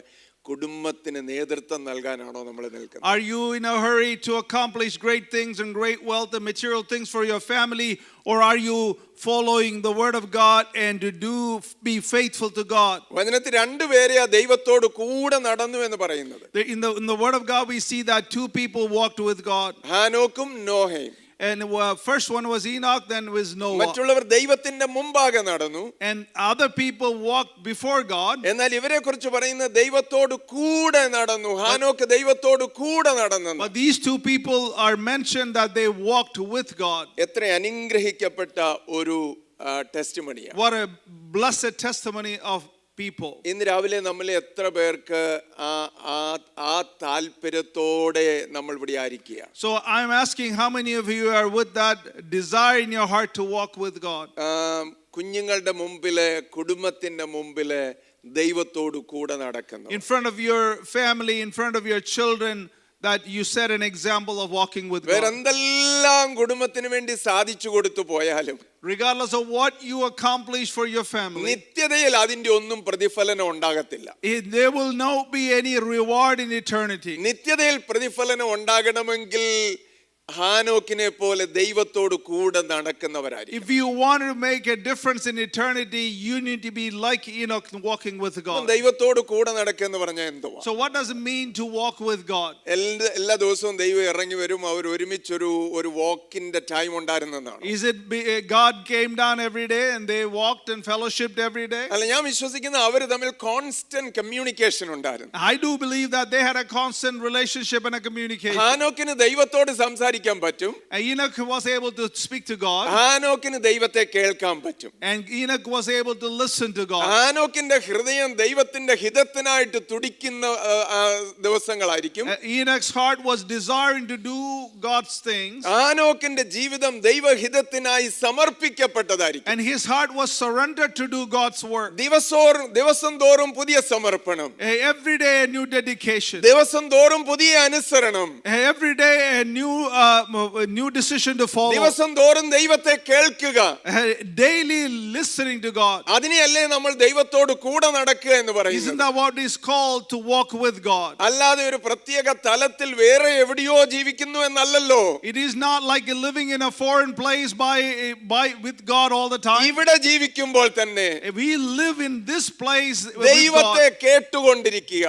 Speaker 1: കുടുംബത്തിന് നേതൃത്വം നൽകാനാണോ നമ്മൾ നിൽക്കുന്നത്?
Speaker 2: Are you in a hurry to accomplish great things and great wealth and material things for your family, or are you following the word of God and to be faithful to God?
Speaker 1: വചനത്തിൽ രണ്ടുപേരെയാ ദൈവത്തോട് കൂടെ നടന്നു എന്ന് പറയുന്നത്.
Speaker 2: In the word of God we see that two people walked with God.
Speaker 1: ഹാനോക്കും നോഹയും.
Speaker 2: And first one was Enoch, then was Noah.
Speaker 1: മറ്റുള്ളവർ ദൈവത്തിന്റെ മുമ്പാകെ നടന്നു.
Speaker 2: And other people walked before God.
Speaker 1: എന്നാൽ ഇവരെ കുറിച്ച് പറയുന്ന ദൈവത്തോട് കൂടെ നടന്നു. ഹാനോക്ക് ദൈവത്തോട് കൂടെ നടന്നു.
Speaker 2: But these two people are mentioned that they walked with God.
Speaker 1: എത്ര അനുഗ്രഹിക്കപ്പെട്ട ഒരു ടെസ്റ്റിമണിയാ.
Speaker 2: What a blessed testimony of people.
Speaker 1: ഇന്ന് രാവിലെ നമ്മൾ എത്ര പേർക്ക് ആ താല്പര്യത്തോടെ നമ്മൾ ഇവിടെ ആയിരിക്കുക?
Speaker 2: So I'm asking how many of you are with that desire in your heart to walk with God?
Speaker 1: കുഞ്ഞുങ്ങളുടെ മുമ്പിലെ, കുടുംബത്തിന്റെ മുമ്പിലെ ദൈവത്തോട് കൂടെ നടക്കുന്നു.
Speaker 2: In front of your family, in front of your children, that you set an example of walking with God.
Speaker 1: വേറെന്തെല്ലാം കുടുംബത്തിന് വേണ്ടി സാധിച്ചു കൊടുത്തു പോയാലും,
Speaker 2: regardless of what you accomplish for your family,
Speaker 1: നിത്യതയിൽ അതിന്റെ ഒന്നും പ്രതിഫലനം ഉണ്ടാകത്തില്ല.
Speaker 2: there will not be any reward in eternity.
Speaker 1: നിത്യതയിൽ പ്രതിഫലനം ഉണ്ടാകണമെങ്കിൽ ഹാനോക്കിനെ പോലെ ദൈവത്തോട് കൂടെ നടക്കുന്നവരായിരിക്കും.
Speaker 2: If you want to make a difference in eternity, you need to be like Enoch, walking with God.
Speaker 1: ദൈവത്തോട് കൂടെ നടക്കെന്ന് പറഞ്ഞാൽ എന്തുവാ?
Speaker 2: So what does it mean to walk with God?
Speaker 1: എല്ലാ ദിവസവും ദൈവം ഇറങ്ങി വരും, അവർ ഒരുമിച്ചൊരു വാക്കിന്റെ ടൈം ഉണ്ടായിരുന്നതാണ്.
Speaker 2: Is it God came down every day and they walked and fellowshipped every day?
Speaker 1: അല്ല, ഞാൻ വിശ്വസിക്കുന്ന അവർ തമ്മിൽ കോൺസ്റ്റന്റ് കമ്മ്യൂണിക്കേഷൻ ഉണ്ടായിരുന്നു.
Speaker 2: I do believe that they had a constant relationship and a communication.
Speaker 1: ഹാനോക്കിന് ദൈവത്തോട് സംസാരിക്കാൻ സംസാരിക്കാൻ പറ്റും.
Speaker 2: Enoch was able to speak to God.
Speaker 1: ഹാനോക്കിന് ദൈവത്തെ കേൾക്കാൻ പറ്റും.
Speaker 2: And Enoch was able to listen to God.
Speaker 1: ഹാനോക്കിന്റെ ഹൃദയം ദൈവത്തിന്റെ ഹിതത്തിനായിട്ട് തുടിക്കുന്ന ദിവസങ്ങളായിരിക്കും.
Speaker 2: Enoch's heart was desiring to do God's things.
Speaker 1: ഹാനോക്കിന്റെ ജീവിതം ദൈവഹിതത്തിനായി സമർപ്പിക്കപ്പെട്ടതായിരിക്കും.
Speaker 2: And his heart was surrendered to do God's work.
Speaker 1: ദിവസം തോറും പുതിയ സമർപ്പണം.
Speaker 2: Every day a new dedication.
Speaker 1: ദിവസം തോറും പുതിയ അനുസരണം.
Speaker 2: Every day a new decision to follow.
Speaker 1: ദിവസം തോറും ദൈവത്തെ കേൾക്കുക.
Speaker 2: Daily listening to God.
Speaker 1: അതിനെയല്ലേ നമ്മൾ ദൈവത്തോട് കൂടെ നടക്കുക എന്ന് പറയുന്നത്.
Speaker 2: Isn't that what is called to walk with God?
Speaker 1: അല്ലാതെ ഒരു പ്രത്യേക തലത്തിൽ വേറെ എവിടെയോ ജീവിക്കുന്നു എന്നല്ലല്ലോ.
Speaker 2: It is not like living in a foreign place with God all the time.
Speaker 1: ഇവിടെ ജീവിക്കുമ്പോൾ തന്നെ
Speaker 2: We live in this place with
Speaker 1: ദൈവത്തെ
Speaker 2: God.
Speaker 1: കേട്ടുകൊണ്ടിരിക്കുക.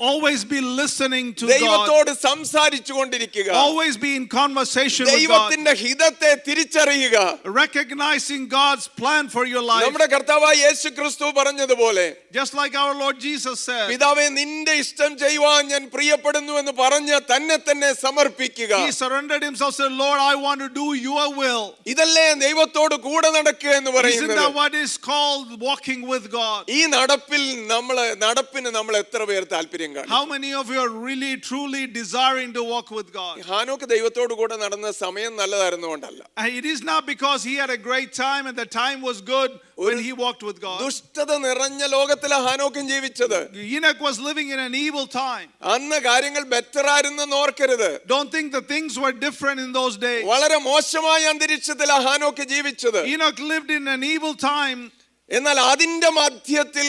Speaker 2: Always be listening to God.
Speaker 1: ദൈവത്തോട് സംസാരിച്ചു കൊണ്ടിരിക്കുക.
Speaker 2: Always be in conversation with God.
Speaker 1: ദൈവത്തിന്റെ ഹിതത്തെ തിരിച്ചറിയുക.
Speaker 2: Recognizing God's plan for your life.
Speaker 1: നമ്മുടെ കർത്താവായ യേശുക്രിസ്തു പറഞ്ഞതുപോലെ,
Speaker 2: Just like our Lord Jesus said,
Speaker 1: പിതാവേ നിന്റെ ഇഷ്ടം ചെയ്യുവാൻ ഞാൻ പ്രിയപ്പെടുന്നു എന്ന് പറഞ്ഞ് തന്നെ സമർപ്പിക്കുക.
Speaker 2: He surrendered himself, said, Lord, I want to do your will.
Speaker 1: ഇതല്ലേ ദൈവത്തോട് കൂടെ നടക്കുക എന്ന്
Speaker 2: Isn't
Speaker 1: പറയുന്നത്.
Speaker 2: that what is called walking with God?
Speaker 1: ഈ നടപ്പിന് നമ്മൾ എത്ര പേർ താല്പര്യം കാണും?
Speaker 2: How many of you are really truly desiring to walk with God?
Speaker 1: ഹാനോക്ക് ദൈവത്തോട് കൂടെ നടന്ന സമയം നല്ലതായിരുന്നുകൊണ്ടല്ല.
Speaker 2: And it is not because he had a great time and the time was good when he walked with God.
Speaker 1: ദുഷ്ടത നിറഞ്ഞ ലോകത്തിലെ ഹാനോക്കും ജീവിച്ചത്.
Speaker 2: Enoch was living in an evil time.
Speaker 1: അന്ന് കാര്യങ്ങൾ better ആയിരുന്നെന്ന് ഓർക്കരുത്.
Speaker 2: Don't think the things were different in those days.
Speaker 1: വളരെ മോശമായ അന്തരീക്ഷത്തിലാണ് ഹാനോക്ക് ജീവിച്ചത്.
Speaker 2: Enoch lived in an evil time.
Speaker 1: എന്നാൽ അതിന്റെ മധ്യത്തിൽ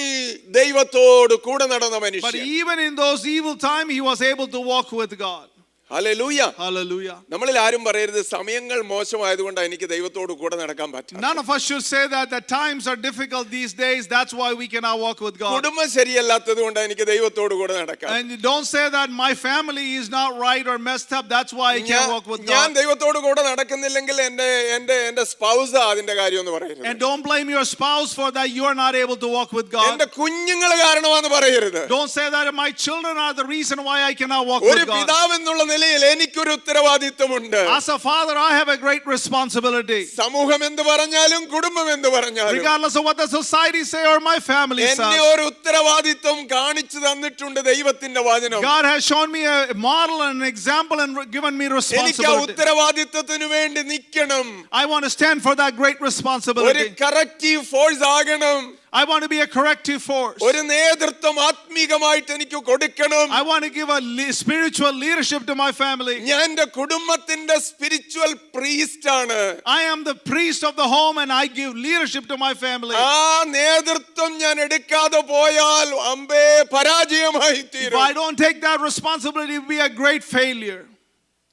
Speaker 1: ദൈവത്തോട് കൂടെ നടന്ന
Speaker 2: But
Speaker 1: മനുഷ്യൻ.
Speaker 2: even in those evil times, he was able to walk with God.
Speaker 1: Hallelujah.
Speaker 2: Hallelujah.
Speaker 1: നമ്മളിൽ ആരും പറയരുത് സമയങ്ങൾ മോശമായതുകൊണ്ട് എനിക്ക് ദൈവത്തോട് കൂടെ നടക്കാൻ പറ്റില്ല.
Speaker 2: None of us should say that the times are difficult these days, that's why we cannot walk with God.
Speaker 1: കുടുംബം ശരിയല്ലാത്തത് കൊണ്ട് എനിക്ക് ദൈവത്തോട് കൂടെ നടക്കാം.
Speaker 2: And don't say that my family is not right or messed up, that's why I can't walk with
Speaker 1: ഞാൻ
Speaker 2: God.
Speaker 1: ദൈവത്തോട് കൂടെ നടക്കുന്നില്ലെങ്കിൽ എന്റെ സ്പൗസ് അതിന്റെ കാര്യം എന്ന് പറയരുത്.
Speaker 2: And don't blame your spouse for that you are not able to walk with God.
Speaker 1: എന്റെ കുഞ്ഞുങ്ങൾ കാരണമാണെന്ന് പറയരുത്.
Speaker 2: Don't say that my children are the reason why I cannot walk
Speaker 1: ഒരു
Speaker 2: with God.
Speaker 1: പിതാവ് എന്നുള്ള നിലയിൽ എനിക്കൊരു ഉത്തരവാദിത്വമുണ്ട്.
Speaker 2: As a father, I have a great responsibility.
Speaker 1: സമൂഹം എന്ത് പറഞ്ഞാലും കുടുംബം എന്ത് പറഞ്ഞാലും
Speaker 2: Regardless of what the society say or my family
Speaker 1: എന്നെ
Speaker 2: says.
Speaker 1: ഒരു ഉത്തരവാദിത്വം കാണിച്ചു തന്നിട്ടുണ്ട് ദൈവത്തിന്റെ വചനം.
Speaker 2: God has shown me a model and an example and given me
Speaker 1: എനിക്ക് ആ
Speaker 2: responsibility.
Speaker 1: ഉത്തരവാദിത്വത്തിന് വേണ്ടി നിൽക്കണം.
Speaker 2: I want to stand for that great
Speaker 1: ഒരു
Speaker 2: responsibility.
Speaker 1: കറക്റ്റീവ് ഫോഴ്സ് ആകണം.
Speaker 2: I want to be a corrective force.
Speaker 1: ഒരു നേതൃത്വം ആത്മീകമായിട്ട് എനിക്ക് കൊടുക്കണം.
Speaker 2: I want to give a spiritual leadership to my family.
Speaker 1: ഞാൻ എൻ്റെ കുടുംബത്തിന്റെ സ്പിരിച്വൽ പ്രീസ്റ്റ് ആണ്.
Speaker 2: I am the priest of the home and I give leadership to my family.
Speaker 1: ആ നേതൃത്വം ഞാൻ എടുക്കാതെ പോയാൽ അമ്പേ പരാജയമായി
Speaker 2: If
Speaker 1: തീരും.
Speaker 2: I don't take that responsibility, it will be a great failure.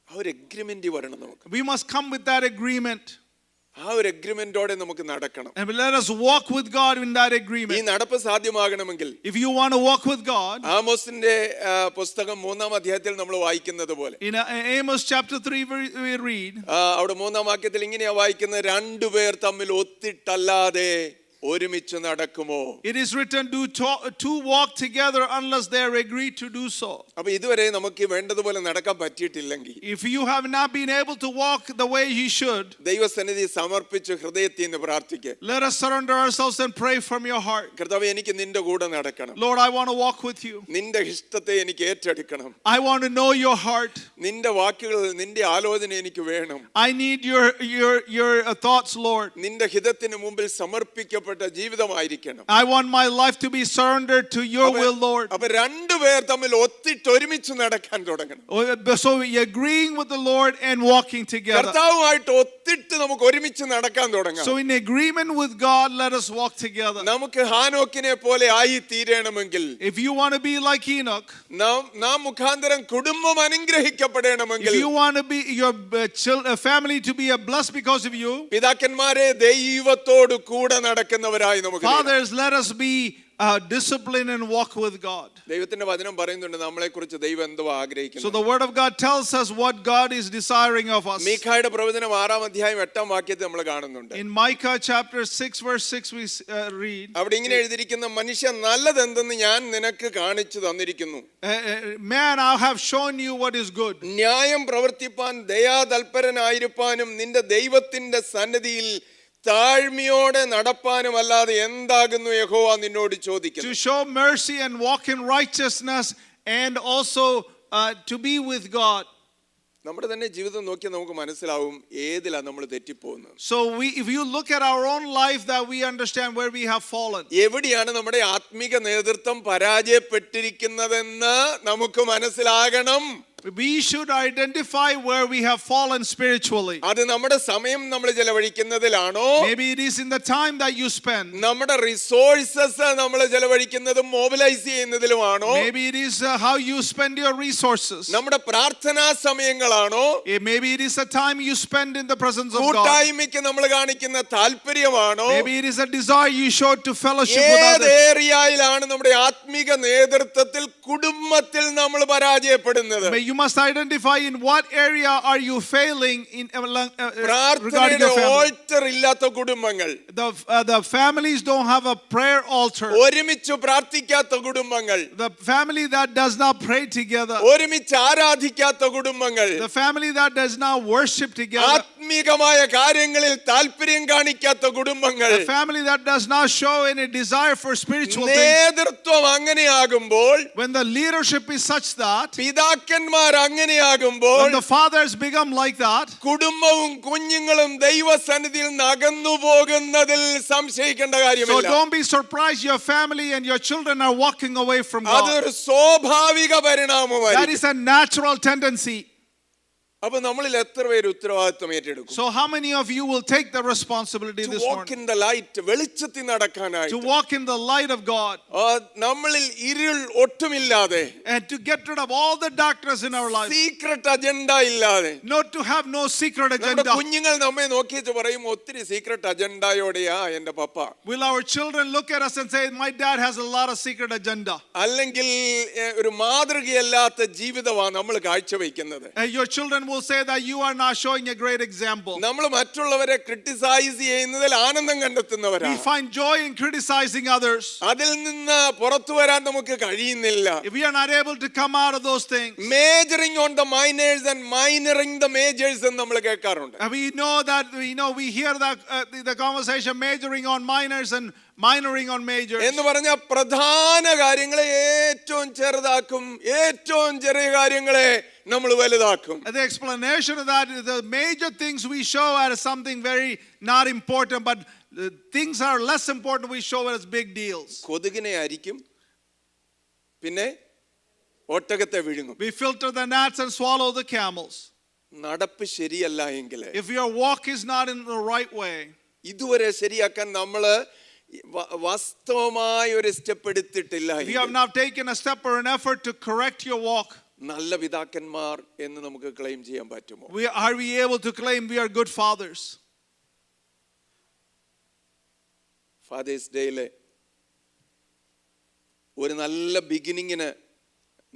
Speaker 1: ആ ഒരു എഗ്രിമെന്റ് വരണം നമുക്ക്.
Speaker 2: We must come with that agreement.
Speaker 1: ആ ഒരു എഗ്രിമെന്റോടെ നമുക്ക് നടക്കണം.
Speaker 2: And let us walk with God in that
Speaker 1: ഈ
Speaker 2: agreement.
Speaker 1: നടപ്പ് സാധ്യമാകണമെങ്കിൽ
Speaker 2: If you want to walk with God,
Speaker 1: ആമോസിന്റെ പുസ്തകം 3-ാം അധ്യായത്തിൽ നമ്മൾ വായിക്കുന്നത് പോലെ
Speaker 2: in Amos chapter 3 we read,
Speaker 1: അവിടെ 3-ാം വാക്യത്തിൽ ഇങ്ങനെയാ വായിക്കുന്നത്, രണ്ടുപേർ തമ്മിൽ ഒത്തിട്ടല്ലാതെ ഒരുമിച്ച് നടക്കുമോ?
Speaker 2: it is written, do two walk together unless they are agreed to do so.
Speaker 1: അപ്പൊ ഇതുവരെ നമുക്ക് വേണ്ടതുപോലെ നടക്കാൻ പറ്റിയിട്ടില്ലെങ്കിൽ,
Speaker 2: If you have not been able to walk the way you should,
Speaker 1: ദൈവസന്നിധി സമർപ്പിച്ച് ഹൃദയത്തിൽ നിന്ന് പ്രാർത്ഥിക്കുക.
Speaker 2: let us surrender ourselves and pray from your heart.
Speaker 1: കർത്താവേ, എനിക്ക് നിന്റെ കൂടെ നടക്കണം.
Speaker 2: Lord, I want to walk with you.
Speaker 1: നിന്റെ ഇഷ്ടത്തെ എനിക്ക് ഏറ്റെടുക്കണം.
Speaker 2: I want to know your heart.
Speaker 1: നിന്റെ വാക്കുകൾ, നിന്റെ ആലോചന എനിക്ക് വേണം.
Speaker 2: I need your thoughts, Lord.
Speaker 1: നിന്റെ ഹിതത്തിന് മുമ്പിൽ സമർപ്പിക്കപ്പെട്ട ജീവിതമായിരിക്കണം.
Speaker 2: I want my life to be surrendered to your will, Lord.
Speaker 1: അപ്പൊ രണ്ടുപേർ തമ്മിൽ ഒത്തിട്ട് ഒരുമിച്ച് നടക്കാൻ തുടങ്ങണം.
Speaker 2: So we agreeing with the Lord and walking together.
Speaker 1: കർത്താവുമായിട്ട് ഒത്തിട്ട് നമുക്ക് ഒരുമിച്ച് നടക്കാൻ തുടങ്ങാം.
Speaker 2: So in agreement with God, let us walk together.
Speaker 1: നമുക്ക് ഹാനോക്കിനെ പോലെ ആയി തീരണമെങ്കിൽ,
Speaker 2: If you want to be like Enoch,
Speaker 1: നാം മുഖാന്തരം കുടുംബം അനുഗ്രഹിക്കപ്പെടണമെങ്കിൽ,
Speaker 2: if you want to be your family to be a blessed because of you,
Speaker 1: പിതാക്കന്മാരെ ദൈവത്തോട് കൂടെ നടക്കുന്നവരായി നമുക്ക്.
Speaker 2: fathers, let us be discipline and walk with God.
Speaker 1: ദൈവത്തിന്റെ വചനം പറയുന്നുണ്ട് നമ്മളെക്കുറിച്ച് ദൈവം എന്തോ
Speaker 2: So
Speaker 1: ആഗ്രഹിക്കുന്നു.
Speaker 2: the word of God tells us what God is desiring of us.
Speaker 1: മീഖായുടെ പ്രവചനം 6-ാം അധ്യായം 8-ാം വാക്യത്തിൽ നമ്മൾ കാണുന്നുണ്ട്.
Speaker 2: In Micah chapter 6 verse 6 we read,
Speaker 1: അവിടെ ഇങ്ങനെ എഴുതിയിരിക്കുന്ന മനുഷ്യ നല്ലതെന്തെന്ന് ഞാൻ നിനക്ക് കാണിച്ചു തന്നിരിക്കുന്നു.
Speaker 2: man, I have shown you what is good.
Speaker 1: ന്യായം പ്രവർത്തിപ്പാൻ ദയാതൽപരനായിരിക്കാനും നിന്റെ ദൈവത്തിന്റെ സന്നിധിയിൽ താഴ്മയോടെ നടപ്പാനും അല്ലാതെ എന്താകുന്നു യഹോവ നിന്നോട് ചോദിക്കുന്നു.
Speaker 2: To show mercy and walk in righteousness and also to be with God.
Speaker 1: നമ്മുടെ തന്നെ ജീവിതം നോക്കിയാൽ നമുക്ക് മനസ്സിലാവും ഏതിലാണ് നമ്മൾ തെറ്റിപ്പോകുന്നത്.
Speaker 2: So if you look at our own life, that we understand where we have fallen.
Speaker 1: എവിടെയാണ് നമ്മുടെ ആത്മീക നേതൃത്വം പരാജയപ്പെട്ടിരിക്കുന്നതെന്ന് നമുക്ക് മനസ്സിലാകണം.
Speaker 2: We should identify where we have fallen spiritually.
Speaker 1: അത് നമ്മുടെ സമയം നമ്മൾ ചെലവഴിക്കുന്നതിലാണോ,
Speaker 2: Maybe it is in the time that you spend.
Speaker 1: നമ്മുടെ റിസോഴ്സസ് നമ്മൾ ചെലവഴിക്കുന്നതും mobilise ചെയ്യുന്നതിലുമാണോ,
Speaker 2: Maybe it is how you spend your resources.
Speaker 1: നമ്മുടെ പ്രാർത്ഥനാ സമയങ്ങളാണോ,
Speaker 2: Maybe it is a time you spend in the presence of God.
Speaker 1: കൂട്ടായ്മയ്ക്ക് നമ്മൾ കാണിക്കുന്ന താല്പര്യമാണോ,
Speaker 2: Maybe it is a desire you show to fellowship with
Speaker 1: ഏത്
Speaker 2: others.
Speaker 1: ഏരിയയിലാണ് നമ്മുടെ ആത്മീക നേതൃത്വത്തിൽ കുടുംബത്തിൽ നമ്മൾ പരാജയപ്പെടുന്നത്.
Speaker 2: You must identify in what area are you failing in regarding
Speaker 1: പ്രാർത്ഥനയുടെ
Speaker 2: your family.
Speaker 1: ഓൾട്ടർ ഇല്ലാത്ത കുടുംബങ്ങൾ,
Speaker 2: The families don't have a prayer altar.
Speaker 1: ഒരുമിച്ച് പ്രാർത്ഥിക്കാത്ത കുടുംബങ്ങൾ,
Speaker 2: The family that does not pray together.
Speaker 1: ഒരുമിച്ച് ആരാധിക്കാത്ത കുടുംബങ്ങൾ,
Speaker 2: The family that does not worship together.
Speaker 1: ആത്മീകമായ കാര്യങ്ങളിൽ താല്പര്യം കാണിക്കാത്ത കുടുംബങ്ങൾ.
Speaker 2: The family that does not show any desire for spiritual things.
Speaker 1: നേതൃത്വം അങ്ങനെയാകുമ്പോൾ,
Speaker 2: When the leadership is such that,
Speaker 1: പിതാക്കന്മാർ അങ്ങനെയാകുമ്പോൾ,
Speaker 2: when the fathers become like that,
Speaker 1: കുടുംബവും കുഞ്ഞുങ്ങളും ദൈവസന്നിധിയിൽ നിന്ന് അകന്നു പോകുന്നതിൽ സംശയിക്കേണ്ട
Speaker 2: so
Speaker 1: കാര്യമില്ല.
Speaker 2: don't be surprised your family and your children are walking away from God.
Speaker 1: അതൊരു സ്വാഭാവിക
Speaker 2: That
Speaker 1: പരിണാമമായിരിക്കും.
Speaker 2: is a natural tendency.
Speaker 1: അപ്പൊ നമ്മളിൽ എത്ര പേര് ഉത്തരവാദിത്വം ഏറ്റെടുക്കും?
Speaker 2: So how many of you will take the responsibility
Speaker 1: To
Speaker 2: this
Speaker 1: walk
Speaker 2: morning?
Speaker 1: in the light, വെളിച്ചത്തിൽ
Speaker 2: To
Speaker 1: നടക്കാനായിട്ട്,
Speaker 2: walk in the light of God
Speaker 1: നമ്മളിൽ ഇരുൾ ഒട്ടുമില്ലാതെ,
Speaker 2: and to get rid of all the darkness in our life.
Speaker 1: Secret agenda ഇല്ലാതെ.
Speaker 2: Not to have no secret
Speaker 1: നമ്മുടെ
Speaker 2: agenda.
Speaker 1: കുഞ്ഞുങ്ങൾ നമ്മെ നോക്കിയിട്ട് പറയും ഒത്തിരി സീക്രട്ട് അജണ്ടയോടെയാ എന്റെ പപ്പ.
Speaker 2: Will our children look at us and say, my dad has a lot of secret agenda?
Speaker 1: അല്ലെങ്കിൽ ഒരു മാതൃകയല്ലാത്ത ജീവിതമാണ് നമ്മൾ കാഴ്ചവെക്കുന്നത്.
Speaker 2: And your children will say that you are not showing a great example.
Speaker 1: നമ്മൾ മറ്റുള്ളവരെ ക്രിട്ടിസൈസ് ചെയ്യുന്നതിൽ ആനന്ദം
Speaker 2: We
Speaker 1: കണ്ടെത്തുന്നവരാണ്.
Speaker 2: find joy in criticizing others.
Speaker 1: അതിൽ നിന്ന് പുറത്തു വരാൻ നമുക്ക് കഴിയുന്നില്ല.
Speaker 2: If we are not able to come out of those things,
Speaker 1: majoring on the minors and minoring the majors എന്ന് നമ്മൾ കേൾക്കാറുണ്ട്.
Speaker 2: and we hear that the conversation majoring on minors and minoring on majors.
Speaker 1: എന്ന് പറഞ്ഞ പ്രധാന കാര്യങ്ങളെ ഏറ്റവും ചെറുതാക്കും, ഏറ്റവും ചെറിയ കാര്യങ്ങളെ നമ്മൾ വലുതാക്കും.
Speaker 2: The explanation of that is the major things we show as something very not important, but things are less important we show as big deals.
Speaker 1: കൊതുകിനെ അരിക്കും, പിന്നെ ഒട്ടകത്തെ വിഴുങ്ങും.
Speaker 2: We filter the gnats and swallow the camels.
Speaker 1: നടപ്പ് ശരിയല്ല എങ്കിൽ,
Speaker 2: If your walk is not in the right way,
Speaker 1: ഇതുവരെ ശരിയാക്കാൻ നമ്മള് വാസ്തവമായ ഒരു സ്റ്റെപ്പ് എടുത്തിട്ടില്ല.
Speaker 2: if you have not taken a step or an effort to correct your walk,
Speaker 1: നല്ല പിതാക്കന്മാർ എന്ന് നമുക്ക് ക്ലെയിം ചെയ്യാൻ പറ്റുമോ?
Speaker 2: are we able to claim we are good fathers?
Speaker 1: Fathers ഡേയിലെ ഒരു നല്ല ബിഗിനിങ്ങിന്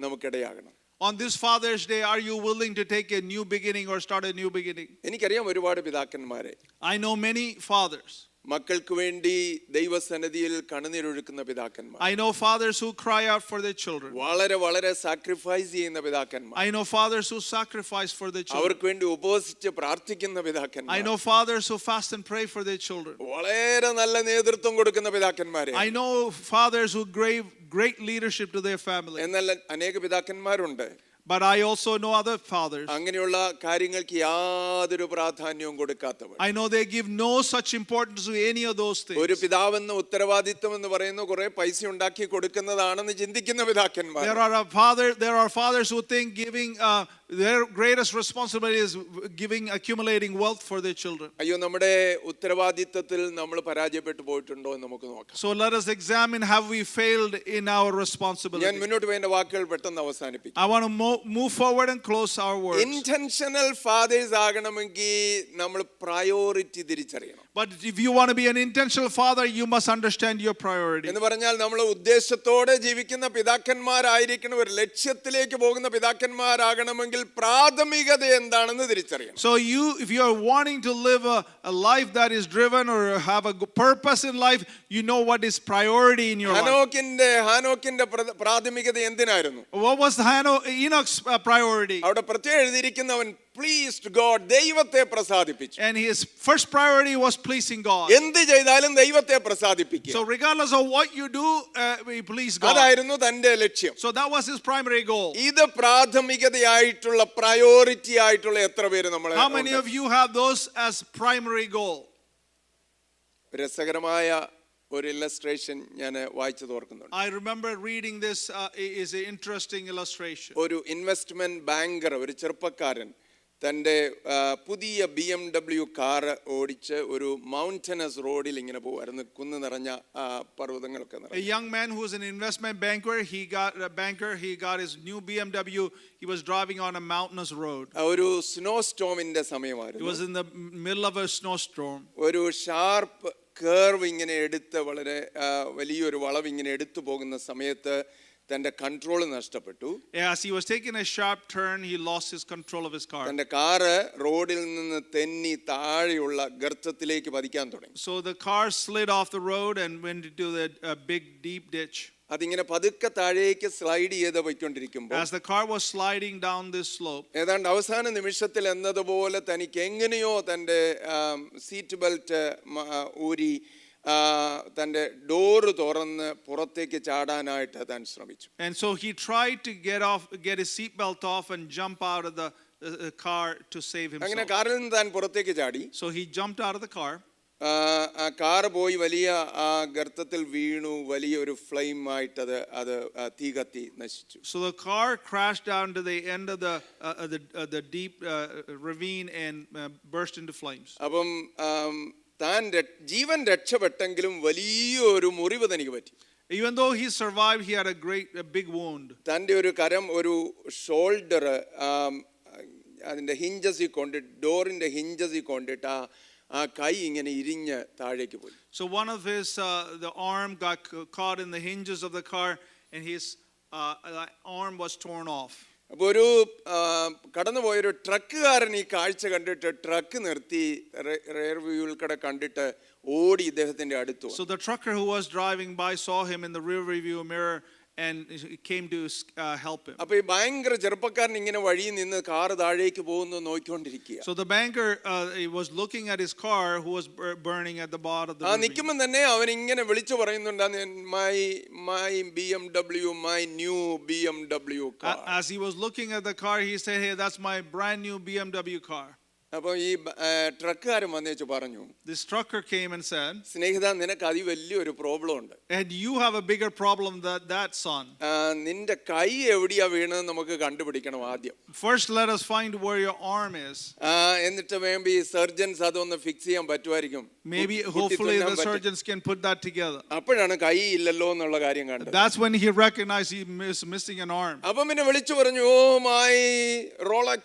Speaker 1: നമുക്കിടയാകണം.
Speaker 2: On this Father's Day, are you willing to take a new beginning or start a new beginning?
Speaker 1: എനിക്കറിയാം ഒരുപാട് പിതാക്കന്മാരെ,
Speaker 2: I know many fathers.
Speaker 1: മക്കൾക്ക് വേണ്ടി ദൈവസന്നിധിയിൽ കണ്ണുനീരൊഴുക്കുന്ന പിതാക്കന്മാർ.
Speaker 2: I know fathers who cry out for their children.
Speaker 1: വളരെ വളരെ സാക്രിഫൈസ് ചെയ്യുന്ന പിതാക്കന്മാർ.
Speaker 2: I know fathers who sacrifice for their children.
Speaker 1: അവർക്ക് വേണ്ടി ഉപവസിച്ച് പ്രാർത്ഥിക്കുന്ന പിതാക്കന്മാർ.
Speaker 2: I know fathers who fast and pray for their children.
Speaker 1: വളരെ നല്ല നേതൃത്വം കൊടുക്കുന്ന പിതാക്കന്മാരെ.
Speaker 2: I know fathers who gave great leadership to their family.
Speaker 1: എന്നാൽ അനേക പിതാക്കന്മാരുണ്ട്,
Speaker 2: But I also know other fathers.
Speaker 1: അങ്ങനെയുള്ള കാര്യങ്ങൾക്ക് യാതൊരു പ്രാധാന്യവും കൊടുക്കാത്തവർ.
Speaker 2: I know they give no such importance to any of those things.
Speaker 1: ഒരു പിതാവെന്ന ഉത്തരവാദിത്വം എന്ന് പറയുന്ന കുറെ പൈസ ഉണ്ടാക്കി കൊടുക്കുന്നതാണെന്ന് ചിന്തിക്കുന്ന പിതാക്കന്മാർ.
Speaker 2: There are fathers who think giving their greatest responsibility is accumulating wealth for their children.
Speaker 1: അയ്യോ, നമ്മുടെ ഉത്തരവാദിത്വത്തിൽ നമ്മൾ പരാജയപ്പെട്ടു പോയിട്ടുണ്ടോ എന്ന് നമുക്ക് നോക്കാം.
Speaker 2: So let us examine, have we failed in our responsibility?
Speaker 1: ഞാൻ മുന്നോട്ട് പോയ വാക്കുകൾ പെട്ടെന്ന് അവസാനിപ്പിക്കും.
Speaker 2: I want to move forward and close our words.
Speaker 1: Intentional fathers ആകണമെങ്കിൽ നമ്മൾ പ്രയോറിറ്റി തിരിച്ചറിയണം.
Speaker 2: But if you want to be an intentional father, you must understand your priority.
Speaker 1: എന്ന് പറഞ്ഞാൽ നമ്മൾ ഉദ്ദേശത്തോടെ ജീവിക്കുന്ന പിതാക്കന്മാരായിരിക്കണം, ഒരു ലക്ഷ്യത്തിലേക്ക് പോകുന്ന പിതാക്കന്മാരാകണമെങ്കിൽ പ്രാഥമികത എന്താണെന്ന് തിരിച്ചറിയണം.
Speaker 2: So if you are wanting to live a life that is driven or have a purpose in life, you know what is priority in your life.
Speaker 1: ഹാനോക്കിന്റെ പ്രാഥമികത എന്തിനായിരുന്നു?
Speaker 2: What was Enoch's priority?
Speaker 1: അവിടെ പ്രത്യേകം എഴുതിയിരിക്കുന്നവൻ pleased God, ദൈവത്തെ പ്രസാദിപ്പിച്ചു.
Speaker 2: And his first priority was pleasing God.
Speaker 1: എന്ത് ചെയ്താലും ദൈവത്തെ പ്രസാദിപ്പിക്കുക.
Speaker 2: So regardless of what you do, we please God.
Speaker 1: അതായിരുന്നു തന്റെ ലക്ഷ്യം.
Speaker 2: So that was his primary goal.
Speaker 1: ഇത് പ്രാഥമികതയായിട്ടുള്ള പ്രയോറിറ്റി ആയിട്ടുള്ള എത്ര പേര് നമ്മൾ?
Speaker 2: How many of you have those as primary goal?
Speaker 1: രസകരമായ ഒരു ഇല്ലസ്ട്രേഷൻ ഞാൻ വായിച്ചത് ഓർക്കുന്നുണ്ട്.
Speaker 2: I remember reading this is an interesting illustration.
Speaker 1: ഒരു ഇൻവെസ്റ്റ്മെന്റ് ബാങ്കർ, ഒരു ചെറുപ്പക്കാരൻ തൻ്റെ പുതിയ BMW കാർ ഓടിച്ച് ഒരു മൗണ്ടനസ് റോഡിൽ ഇങ്ങനെ പോകുമായിരുന്നു, കുന്നു നിറഞ്ഞ പർവ്വതങ്ങളൊക്കെ
Speaker 2: A young man who was an investment banker, he got his new BMW. He was driving on a mountainous road.
Speaker 1: ഒരു സ്നോ സ്റ്റോമിന്റെ സമയമായിരുന്നു.
Speaker 2: It was in the middle of a snowstorm.
Speaker 1: ഒരു ഷാർപ്പ് കേർവ് ഇങ്ങനെ എടുത്ത് വളരെ വലിയൊരു വളവ് ഇങ്ങനെ എടുത്തു പോകുന്ന സമയത്ത് തന്റെ കൺട്രോൾ നഷ്ടപ്പെട്ടു.
Speaker 2: As he was taking a sharp turn, he lost his control of his car.
Speaker 1: തന്റെ കാറ് റോഡിൽ നിന്ന് തെന്നി താഴെയുള്ള ഗർത്തത്തിലേക്ക് പതിക്കാൻ തുടങ്ങി.
Speaker 2: So the car slid off the road and went into the big deep ditch.
Speaker 1: അതിങ്ങനെ പതുക്കെ താഴേക്ക് സ്ലൈഡ് ചെയ്ത് പോയിക്കൊണ്ടിരിക്കുമ്പോൾ
Speaker 2: As the car was sliding down this slope,
Speaker 1: ഏതാണ്ട് അവസാന നിമിഷത്തിൽ എന്നതുപോലെ തനിക്ക് എങ്ങനെയോ തന്റെ സീറ്റ് ബെൽറ്റ് ഊരി തന്റെ ഡോറ് തുറന്ന് പുറത്തേക്ക് ചാടാനായിട്ട് താൻ ശ്രമിച്ചു.
Speaker 2: And so he tried to get his seat belt off and jump out of the car to save
Speaker 1: അങ്ങനെ
Speaker 2: himself.
Speaker 1: കാറിൽ നിന്ന് താൻ പുറത്തേക്ക് ചാടി.
Speaker 2: So he jumped out of the car.
Speaker 1: ആ കാറ് പോയി വലിയ ആ ഗർത്തത്തിൽ വീണു, വലിയൊരു ഫ്ലെയിം ആയിട്ട് അത് തീ കത്തി നശിച്ചു.
Speaker 2: So the car crashed down to the end of the deep ravine and burst into flames.
Speaker 1: അപ്പം താൻ ജീവൻ രക്ഷപ്പെട്ടെങ്കിലും വലിയൊരു മുറിവ് തനിക്ക് പറ്റി.
Speaker 2: Even though he survived, he had a big wound.
Speaker 1: തൻ്റെ ഒരു കരം, ഒരു ഷോൾഡർ അതിൻ്റെ ഹിഞ്ചസിൽ കൊണ്ടിട്ട്, ഡോറിൻ്റെ ഹിഞ്ചസിൽ കൊണ്ടിട്ട് ആ കൈ ഇങ്ങനെ ഇരിഞ്ഞ് താഴേക്ക് പോയി.
Speaker 2: So one of his the arm got caught in the hinges of the car and his arm was torn off.
Speaker 1: അപ്പോൾ ഒരു കടന്നുപോയൊരു ട്രക്കുകാരൻ ഈ കാഴ്ച കണ്ടിട്ട് ട്രക്ക് നിർത്തി റെയർ വ്യൂവിൽ കൂടെ കണ്ടിട്ട് ഓടി ഇദ്ദേഹത്തിന്റെ അടുത്ത്.
Speaker 2: So the trucker who was driving by saw him in the rear view mirror and came to help him.
Speaker 1: അപ്പോൾ ഈ ഭയങ്കര ചെറുപ്പക്കാരൻ ഇങ്ങനെ വഴിയിൽ നിന്ന് കാർ താഴേക്ക് പോകുന്നു നോക്കിക്കൊണ്ടിരിക്കുക.
Speaker 2: So the banker he was looking at his car who was burning at the bottom of the ravine.
Speaker 1: നിൽക്കുമ്പോൾ തന്നെ അവൻ ഇങ്ങനെ വിളിച്ചു പറയുന്നുണ്ട്, my BMW, my new BMW car.
Speaker 2: As he was looking at the car, he said, hey, that's my brand new BMW car.
Speaker 1: അപ്പോൾ ഈ ട്രക്കുകാരൻ വന്നേച്ചു പറഞ്ഞു,
Speaker 2: This trucker came and said,
Speaker 1: സ്നേഹിത, നിനക്ക് വലിയൊരു പ്രോബ്ലം ഉണ്ട്.
Speaker 2: And you have a bigger problem than that, son.
Speaker 1: നിന്റെ കൈ എവിടെയാ വീണത് നമുക്ക് കണ്ടുപിടിക്കണം ആദ്യം.
Speaker 2: First let us find where your arm is.
Speaker 1: എന്നിട്ട് മേബി സർജൻസ് അതൊന്ന് ഫിക്സ് ചെയ്യാൻ പറ്റുമായിരിക്കും.
Speaker 2: Maybe hopefully the surgeons can put that together.
Speaker 1: അപ്പോഴാണ് കൈ ഇല്ലല്ലോ എന്നുള്ള കാര്യം കണ്ടത്.
Speaker 2: That's when he recognized he is missing an arm.
Speaker 1: അപ്പം പിന്നെ വിളിച്ചു പറഞ്ഞു, my Rolex,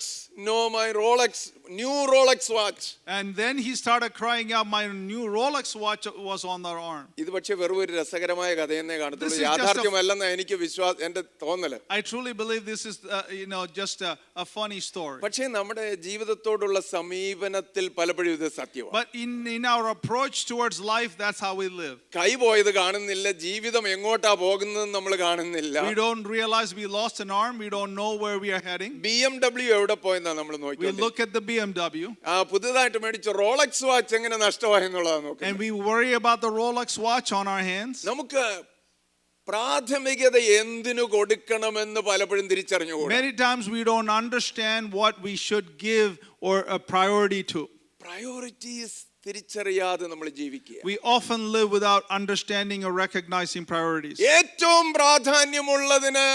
Speaker 1: no, my Rolex, new Rolex watch.
Speaker 2: And then he started crying out, my new Rolex watch was on their arm.
Speaker 1: ഇത് പക്ഷേ വെറും ഒരു രസകരമായ കഥയെന്നേ കാണത്തുള്ളൂ, യാഥാർത്ഥ്യമല്ലെന്ന് എനിക്ക് എന്റെ തോന്നല്.
Speaker 2: I truly believe this is just a funny story.
Speaker 1: പക്ഷേ നമ്മുടെ ജീവിതത്തോടുള്ള സമീപനത്തിൽ പലപ്പോഴും ഇത് സത്യമാണ്.
Speaker 2: But in our approach towards life, that's how we live.
Speaker 1: കൈ പോയത് കാണുന്നില്ല, ജീവിതം എങ്ങോട്ടാ പോകുന്നത് നമ്മൾ കാണുന്നില്ല.
Speaker 2: We don't realize we lost an arm, we don't know where we are heading.
Speaker 1: BMW എവിടെ പോയെന്നാ നമ്മൾ
Speaker 2: We
Speaker 1: നോക്കിയത്.
Speaker 2: look at the BMW
Speaker 1: പുതുതായിട്ട് മേടിച്ച റോളക്സ് വാച്ച് എങ്ങനെ നഷ്ടമായെന്നുള്ളതാണ് നോക്കുന്നത്.
Speaker 2: and we worry about the Rolex watch on our hands.
Speaker 1: നമുക്ക് പ്രാഥമികത എന്തിനു കൊടുക്കണമെന്ന് പലപ്പോഴും തിരിച്ചറിഞ്ഞുകൂടാ.
Speaker 2: Many times we don't understand what we should give or a priority to.
Speaker 1: Priorities തിരിച്ചറിയാതെ നമ്മൾ ജീവിക്കുക.
Speaker 2: We often live without understanding or recognizing priorities.
Speaker 1: ഏറ്റവും പ്രാധാന്യമുള്ളതിന്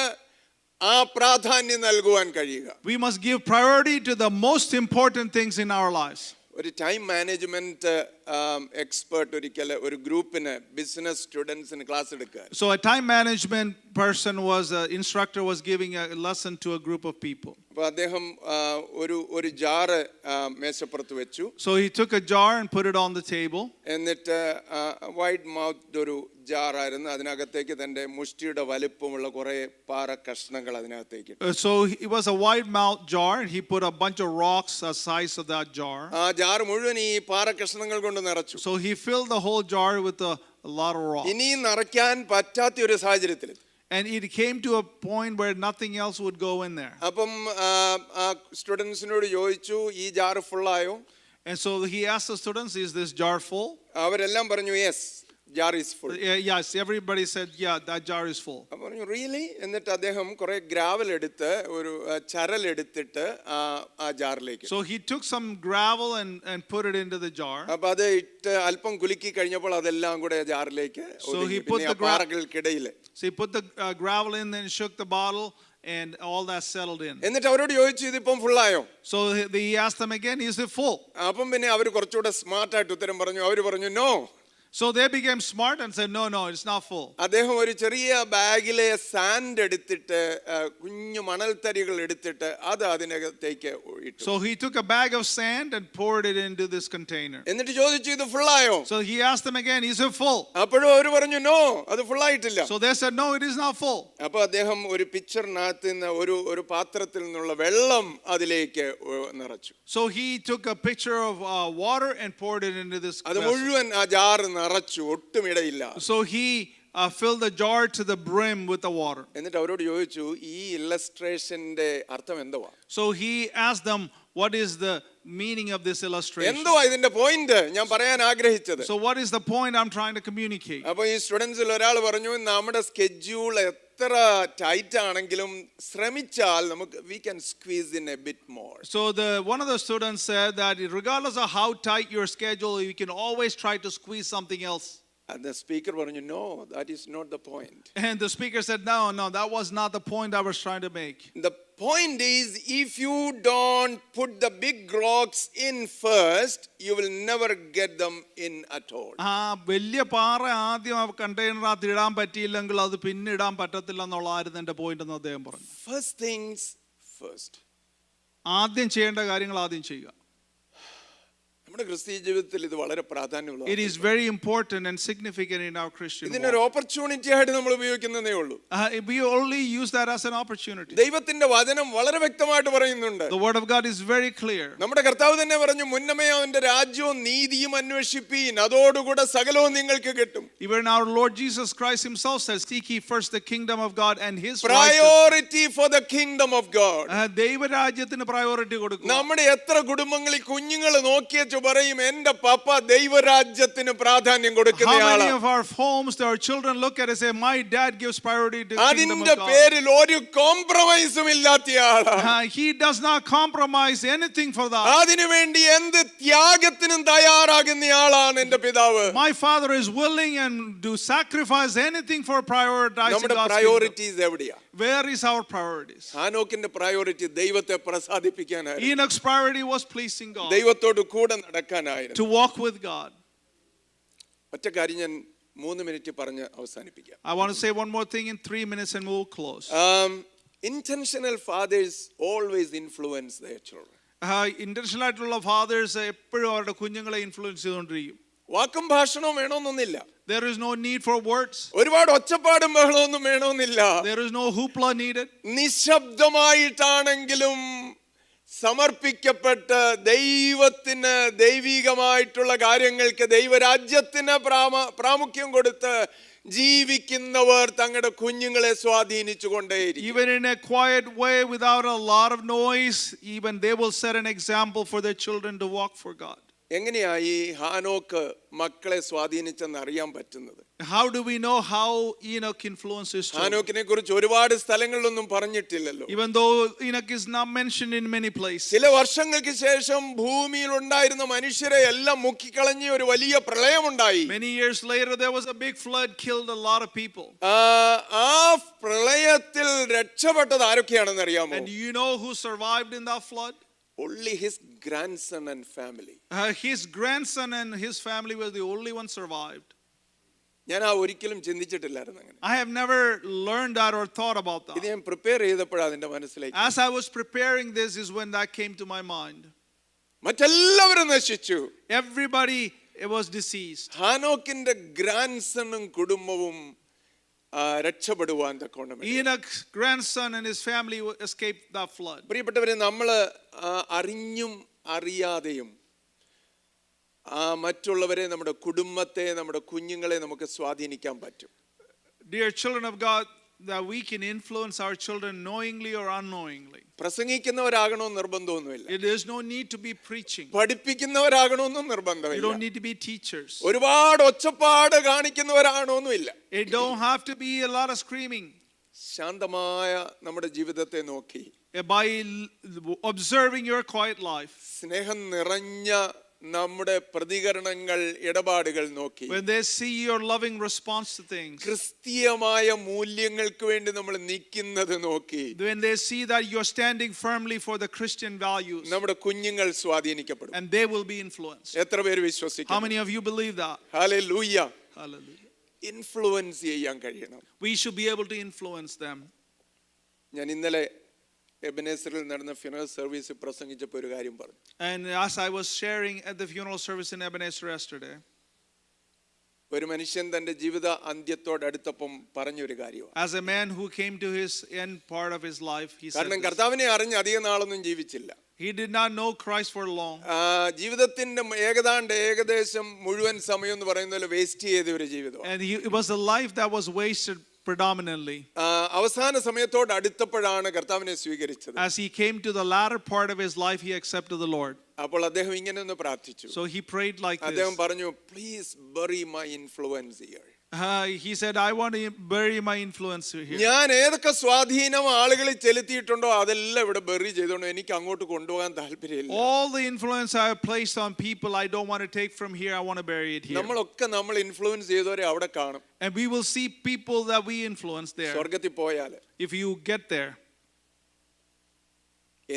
Speaker 1: ആ പ്രാധാന്യം നൽകുവാൻ കഴിയുക.
Speaker 2: We must give priority to the most important things in our lives.
Speaker 1: ഒരു ടൈം മാനേജ്മെന്റ് എക്സ്പേർട്ട് ഒരിക്കൽ ഒരു ഗ്രൂപ്പിന് ബിസിനസ് സ്റ്റുഡൻസിന് ക്ലാസ് എടുക്കുക.
Speaker 2: So a time management person instructor was giving a lesson to a group of people.
Speaker 1: അപ്പോൾ അദ്ദേഹം ഒരു ജാറ് മേശപ്പുറത്ത് വെച്ചു.
Speaker 2: So he took a jar and put it on the table.
Speaker 1: എന്നിട്ട് വൈഡ് മൗത്ത് ഒരു ജാറായിരുന്നു. അതിനകത്തേക്ക് തൻ്റെ മുഷ്ടിയുടെ വലുപ്പമുള്ള കുറേ പാറ കഷ്ണങ്ങൾ അതിനകത്തേക്ക്.
Speaker 2: So it was a wide mouth jar, and he put a bunch of rocks the size of that jar.
Speaker 1: ആ ജാർ മുഴുവൻ ഈ പാറ കഷ്ണങ്ങൾ കൊണ്ട് നിറച്ചു.
Speaker 2: So he filled the whole jar with a lot of rocks.
Speaker 1: ഇനിയും നിറയ്ക്കാൻ പറ്റാത്ത ഒരു സാഹചര്യത്തിൽ.
Speaker 2: And it came to a point where nothing else would go in there.
Speaker 1: അപ്പം സ്റ്റുഡൻസിനോട് ചോദിച്ചു, ഈ jar ഫുള്ളായോ?
Speaker 2: And so he asked the students, is this jar full?
Speaker 1: അവരെല്ലാം പറഞ്ഞു, yes, jar is full.
Speaker 2: Yes, everybody said, yeah, that jar is full.
Speaker 1: അപ്പം പറഞ്ഞു, റിയലി? എന്നിട്ട് അദ്ദേഹം കുറെ ഗ്രാവൽ എടുത്ത് ഒരു ചരൽ എടുത്തിട്ട് ആ ജാറിലേക്ക്.
Speaker 2: So he took some gravel and put it into the jar.
Speaker 1: അപ്പൊ അത് ഇട്ട് അല്പം കുലുക്കി കഴിഞ്ഞപ്പോൾ അതെല്ലാം കൂടെ ജാറിലേക്ക് പാറകൾക്കിടയിൽ.
Speaker 2: So he put the gravel in and shook the bottle, and all that settled in.
Speaker 1: എന്നിട്ട് അവരോട് ചോദിച്ചു, ഇതിപ്പം ഫുള്ളായോ?
Speaker 2: So he asked them again, is it full?
Speaker 1: അപ്പം പിന്നെ അവർ കുറച്ചുകൂടെ സ്മാർട്ടായിട്ട് ഉത്തരം പറഞ്ഞു. അവർ പറഞ്ഞു, no.
Speaker 2: So they became smart and said, no, it's not full.
Speaker 1: അദ്ദേഹം ഒരു ചെറിയ ബാഗിലെ സാൻഡ് എടുത്തിട്ട് കുഞ്ഞു മണൽത്തരികൾ എടുത്തിട്ട് അത് അതിനകത്തേക്ക് ഇട്ടു.
Speaker 2: So he took a bag of sand and poured it into this container.
Speaker 1: എന്നിട്ട് ചോദിച്ചു, ഇത് ഫുള്ളായോ?
Speaker 2: So he asked them again, is it full?
Speaker 1: അപ്പോഴും അവർ പറഞ്ഞു, നോ, അത് ഫുള്ളായിട്ടില്ല.
Speaker 2: So they said, no, it is not full.
Speaker 1: അപ്പൊ അദ്ദേഹം ഒരു പിക്ചറിനകത്ത് നിന്ന് ഒരു പാത്രത്തിൽ നിന്നുള്ള വെള്ളം അതിലേക്ക് നിറച്ചു.
Speaker 2: So he took a picture of water and poured it into this
Speaker 1: അത്
Speaker 2: vessel.
Speaker 1: മുഴുവൻ ആ ജാർ നിറച്ചു, ഒട്ടും ഇടയില്ല.
Speaker 2: So he filled the jar to the brim with the water.
Speaker 1: എന്നിട്ട് അവരോട് ചോദിച്ചു, ഈ ഇല്ലസ്ട്രേഷന്റെ അർത്ഥം എന്തുവാ?
Speaker 2: So he asked them, what is the meaning of this illustration?
Speaker 1: എന്തുവാ ഇതിന്റെ പോയിന്റ് ഞാൻ പറയാൻ ആഗ്രഹിച്ചത്?
Speaker 2: So what is the point I'm trying to communicate?
Speaker 1: അപ്പൊ ഈ സ്റ്റുഡൻസിൽ ഒരാൾ പറഞ്ഞു, നമ്മുടെ സ്കെഡ്യൂൾ എത്ര ടൈറ്റ് ആണെങ്കിലും ശ്രമിച്ചാൽ നമുക്ക് we can squeeze in a bit more.
Speaker 2: So one of the students said that regardless of how tight your schedule, you can always try to squeeze something else.
Speaker 1: And the speaker പറഞ്ഞു, no, that is not the point.
Speaker 2: And the speaker said, no, that was not the point I was trying to make.
Speaker 1: The point is, if you don't put the big rocks in first, you will never get them in at all.
Speaker 2: വലിയ പാറ ആദ്യം കണ്ടെയ്നറിനകത്ത് ഇടാൻ പറ്റിയില്ലെങ്കിൽ അത് പിന്നെ ഇടാൻ പറ്റത്തില്ല എന്നുള്ളതായിരുന്നു എന്റെ പോയിന്റ് എന്ന് അദ്ദേഹം പറഞ്ഞു.
Speaker 1: First things first.
Speaker 2: ആദ്യം ചെയ്യേണ്ട കാര്യങ്ങൾ ആദ്യം ചെയ്യുക.
Speaker 1: നമ്മുടെ ക്രിസ്തീയ ജീവിതത്തിൽ ഇത് വളരെ പ്രാധാന്യമുള്ള.
Speaker 2: It is very important and significant in our Christian walk.
Speaker 1: ഇതിനൊരു ഓപ്പർച്യൂണിറ്റി ആയിട്ട് നമ്മൾ ഉപയോഗിക്കുന്നതേ ഉള്ളൂ.
Speaker 2: We only use that as an opportunity.
Speaker 1: ദൈവത്തിന്റെ വചനം വളരെ വ്യക്തമായിട്ട് പറയുന്നുണ്ട്.
Speaker 2: The word of God is very clear.
Speaker 1: നമ്മുടെ കർത്താവ് തന്നെ പറഞ്ഞു, മുന്നമേ അവന്റെ രാജ്യവും നീതിയും അന്വേഷിപ്പീൻ, അതോടുകൂടെ സകലവും നിങ്ങൾക്ക് കിട്ടും.
Speaker 2: Even our Lord Jesus Christ himself says, seek ye first the kingdom of God and his
Speaker 1: priority for the kingdom of God.
Speaker 2: ദൈവരാജ്യത്തിന് പ്രയോറിറ്റി കൊടുക്കുക.
Speaker 1: നമ്മുടെ എത്ര കുടുംബങ്ങളിൽ കുഞ്ഞുങ്ങൾ നോക്കിയ പറയും, എന്റെ പപ്പ ദൈവരാജ്യത്തിന് പ്രാധാന്യം കൊടുക്കുന്നയാളാണ്.
Speaker 2: How many of our homes, our children look at us and say, my dad gives priority to the kingdom of God.
Speaker 1: അതിന്റെ പേരിൽ ഒരു കോംപ്രമൈസും ഇല്ലാത്തയാളാണ്.
Speaker 2: He does not compromise anything for that.
Speaker 1: അതിനുവേണ്ടി എന്ത് ത്യാഗത്തിനും തയ്യാറാകുന്നയാളാണ് എന്റെ പിതാവ്.
Speaker 2: My father is willing and do sacrifice anything for prioritizing God's kingdom.
Speaker 1: Priorities എവിടെയാ?
Speaker 2: Where is our priorities?
Speaker 1: ഹാനോക്കിന്റെ priority ദൈവത്തെ പ്രസാദിപ്പിക്കാനായിരുന്നു.
Speaker 2: Enoch's priority was pleasing God.
Speaker 1: ദൈവത്തോട് കൂടെ നടക്കാനായിരുന്നു.
Speaker 2: To walk with God.
Speaker 1: ഒറ്റ കാര്യം ഞാൻ 3 മിനിറ്റ് പറഞ്ഞ് അവസാനിപ്പിക്കാം.
Speaker 2: I want to say one more thing in 3 minutes and we'll close.
Speaker 1: Intentional fathers always influence their children.
Speaker 2: Intentional ആയിട്ടുള്ള fathers എപ്പോഴും അവരുടെ കുഞ്ഞുങ്ങളെ ഇൻഫ്ലുവൻസ് ചെയ്തുകൊണ്ടിരിക്കും.
Speaker 1: വാക്കും ഭാഷണവും വേണമെന്നൊന്നില്ല.
Speaker 2: There is no need for words.
Speaker 1: ഒരുപാട് ഒച്ചപ്പാടും ബഹളമൊന്നും വേണമെന്നില്ല.
Speaker 2: There is no hoopla needed.
Speaker 1: നിശബ്ദമായിട്ടാണെങ്കിലും സമർപ്പിക്കപ്പെട്ട ദൈവത്തിന് ദൈവികമായിട്ടുള്ള കാര്യങ്ങൾക്ക് ദൈവരാജ്യത്തിന് പ്രാമുഖ്യം കൊടുത്ത് ജീവിക്കുന്നവർ തങ്ങളുടെ കുഞ്ഞുങ്ങളെ സ്വാധീനിച്ചുകൊണ്ടേയിരിക്കും.
Speaker 2: Even in a quiet way, without a lot of noise, even they will set an example for their children to walk for God.
Speaker 1: എങ്ങനെയാ ഈ ഹാനോക്ക് മക്കളെ സ്വാധീനിച്ചെന്ന് അറിയാൻ പറ്റുന്നത്?
Speaker 2: How do we know how Enoch influenced his children?
Speaker 1: ഹാനോക്കിനെ കുറിച്ച് ഒരുപാട് സ്ഥലങ്ങളിലൊന്നും പറഞ്ഞിട്ടില്ലല്ലോ.
Speaker 2: Even though Enoch is not mentioned in many places.
Speaker 1: ചില വർഷങ്ങൾക്ക് ശേഷം ഭൂമിയിൽ ഉണ്ടായിരുന്ന മനുഷ്യരെ എല്ലാം മുക്കിക്കളഞ്ഞ ഒരു വലിയ പ്രളയമുണ്ടായി.
Speaker 2: Many years later there was a big flood, killed a lot of people.
Speaker 1: ആ പ്രളയത്തിൽ രക്ഷപ്പെട്ടത് ആരൊക്കെയാണെന്ന് അറിയാമോ?
Speaker 2: And you know who survived in that flood?
Speaker 1: Only his grandson and family.
Speaker 2: His grandson and his family were the only ones survived.
Speaker 1: ഞാൻ ആ ഒരിക്കലും ചിന്തിച്ചിട്ടില്ലായിരുന്നു അങ്ങനെ.
Speaker 2: I have never learned that or thought about
Speaker 1: ഇത്
Speaker 2: that.
Speaker 1: ഞാൻ പ്രിപ്പയർ ചെയ്തപ്പോഴാണ് അതിന്റെ മനസ്സിലേക്ക്.
Speaker 2: As I was preparing this is when that came to my mind.
Speaker 1: മറ്റെല്ലാവരും നശിച്ചു.
Speaker 2: Everybody was deceased.
Speaker 1: ഹാനോക്കിന്റെ ഗ്രാൻഡ്സണും കുടുംബവും രക്ഷപ്പെടുവാൻ തക്കോണം.
Speaker 2: Enoch's grandson and his family escaped the flood.
Speaker 1: പ്രിയപ്പെട്ടവരെ, നമ്മൾ അറിഞ്ഞും അറിയാതെയും മറ്റുള്ളവരെ, നമ്മുടെ കുടുംബത്തെ, നമ്മുടെ കുഞ്ഞുങ്ങളെ നമുക്ക് സ്വാധീനിക്കാൻ പറ്റും.
Speaker 2: Dear children of God, that we can influence our children knowingly or unknowingly.
Speaker 1: പ്രസംഗിക്കുന്നവരാകണമെന്ന് നിർബന്ധമൊന്നുമില്ല.
Speaker 2: There is no need to be preaching.
Speaker 1: പഠിപ്പിക്കുന്നവരാകണമെന്നും
Speaker 2: You
Speaker 1: നിർബന്ധമില്ല.
Speaker 2: don't need to be teachers.
Speaker 1: ഒരുപാട് ഒച്ചപ്പാട് കാണിക്കുന്നവരാകണമെന്നുമില്ല.
Speaker 2: It don't have to be a lot of screaming.
Speaker 1: ശാന്തമായ നമ്മുടെ ജീവിതത്തെ നോക്കി,
Speaker 2: By observing your quiet life,
Speaker 1: സ്നേഹം നിറഞ്ഞ നമ്മുടെ പ്രതികരണങ്ങൾ, ഇടപാടുകൾ നോക്കി,
Speaker 2: when they see your loving response to things,
Speaker 1: ക്രിസ്തീയമായ മൂല്യങ്ങൾക്ക് വേണ്ടി നമ്മൾ നിൽക്കുന്നത് നോക്കി,
Speaker 2: when they see that you're standing firmly for the Christian values,
Speaker 1: നമ്മുടെ കുഞ്ഞുങ്ങൾ സ്വാധീനിക്കപ്പെടും.
Speaker 2: and they will be influenced.
Speaker 1: എത്ര പേര്
Speaker 2: How
Speaker 1: വിശ്വസിക്കുന്നു?
Speaker 2: many of you believe that?
Speaker 1: Hallelujah.
Speaker 2: Hallelujah.
Speaker 1: Influence ചെയ്യാൻ കഴിയണം.
Speaker 2: We should be able to influence them.
Speaker 1: ഞാൻ ഇന്നലെ എബനേസറിൽ നടന്ന ഫ്യൂണറൽ സർവീസ് പ്രസംഗിച്ചപ്പോൾ ഒരു കാര്യം പറഞ്ഞു.
Speaker 2: And as I was sharing at the funeral service in Ebenezer yesterday,
Speaker 1: ഒരു മനുഷ്യൻ തന്റെ ജീവിത അന്ത്യത്തോടടുത്തപ്പം പറഞ്ഞൊരു കാര്യമാണ്.
Speaker 2: as a man who came to his end part of his life, he said
Speaker 1: കാരണം
Speaker 2: this.
Speaker 1: കർത്താവിനെ അറിഞ്ഞ് അധിക നാളൊന്നും ജീവിച്ചില്ല.
Speaker 2: He did not know Christ for long.
Speaker 1: ജീവിതത്തിന്റെ ഏകദേശം മുഴുവൻ സമയം എന്ന് പറയുന്നത് വേസ്റ്റ് ചെയ്ത ഒരു ജീവിതം.
Speaker 2: And it was a life that was wasted predominantly.
Speaker 1: അവസാന സമയത്തോട് അടുത്തപ്പോഴാണ് കർത്താവിനെ സ്വീകരിച്ചത്.
Speaker 2: As he came to the latter part of his life, he accepted the Lord.
Speaker 1: അപ്പോൾ അദ്ദേഹം ഇങ്ങനെ ഒന്ന് പ്രാർത്ഥിച്ചു.
Speaker 2: So he prayed like
Speaker 1: അദ്ദേഹം
Speaker 2: this.
Speaker 1: പറഞ്ഞു, please bury my influence here.
Speaker 2: He said, I want to bury my influence here.
Speaker 1: ഞാൻ ഏതൊക്കെ സ്വാധീനം ആളുകളിൽ ചെലുത്തിയിട്ടുണ്ടോ അതെല്ലാം ഇവിടെ ബറി ചെയ്തോണ്ട് എനിക്ക് അങ്ങോട്ട് കൊണ്ടുപോകാൻ താല്പര്യമില്ല.
Speaker 2: All the influence I have placed on people, I don't want to take from here. I want to bury it here.
Speaker 1: നമ്മളൊക്കെ നമ്മൾ ഇൻഫ്ലുവൻസ് ചെയ്തവരെ അവിടെ കാണും.
Speaker 2: And we will see people that we influence there.
Speaker 1: സ്വർഗത്തിൽ പോയാൽ
Speaker 2: If you get there.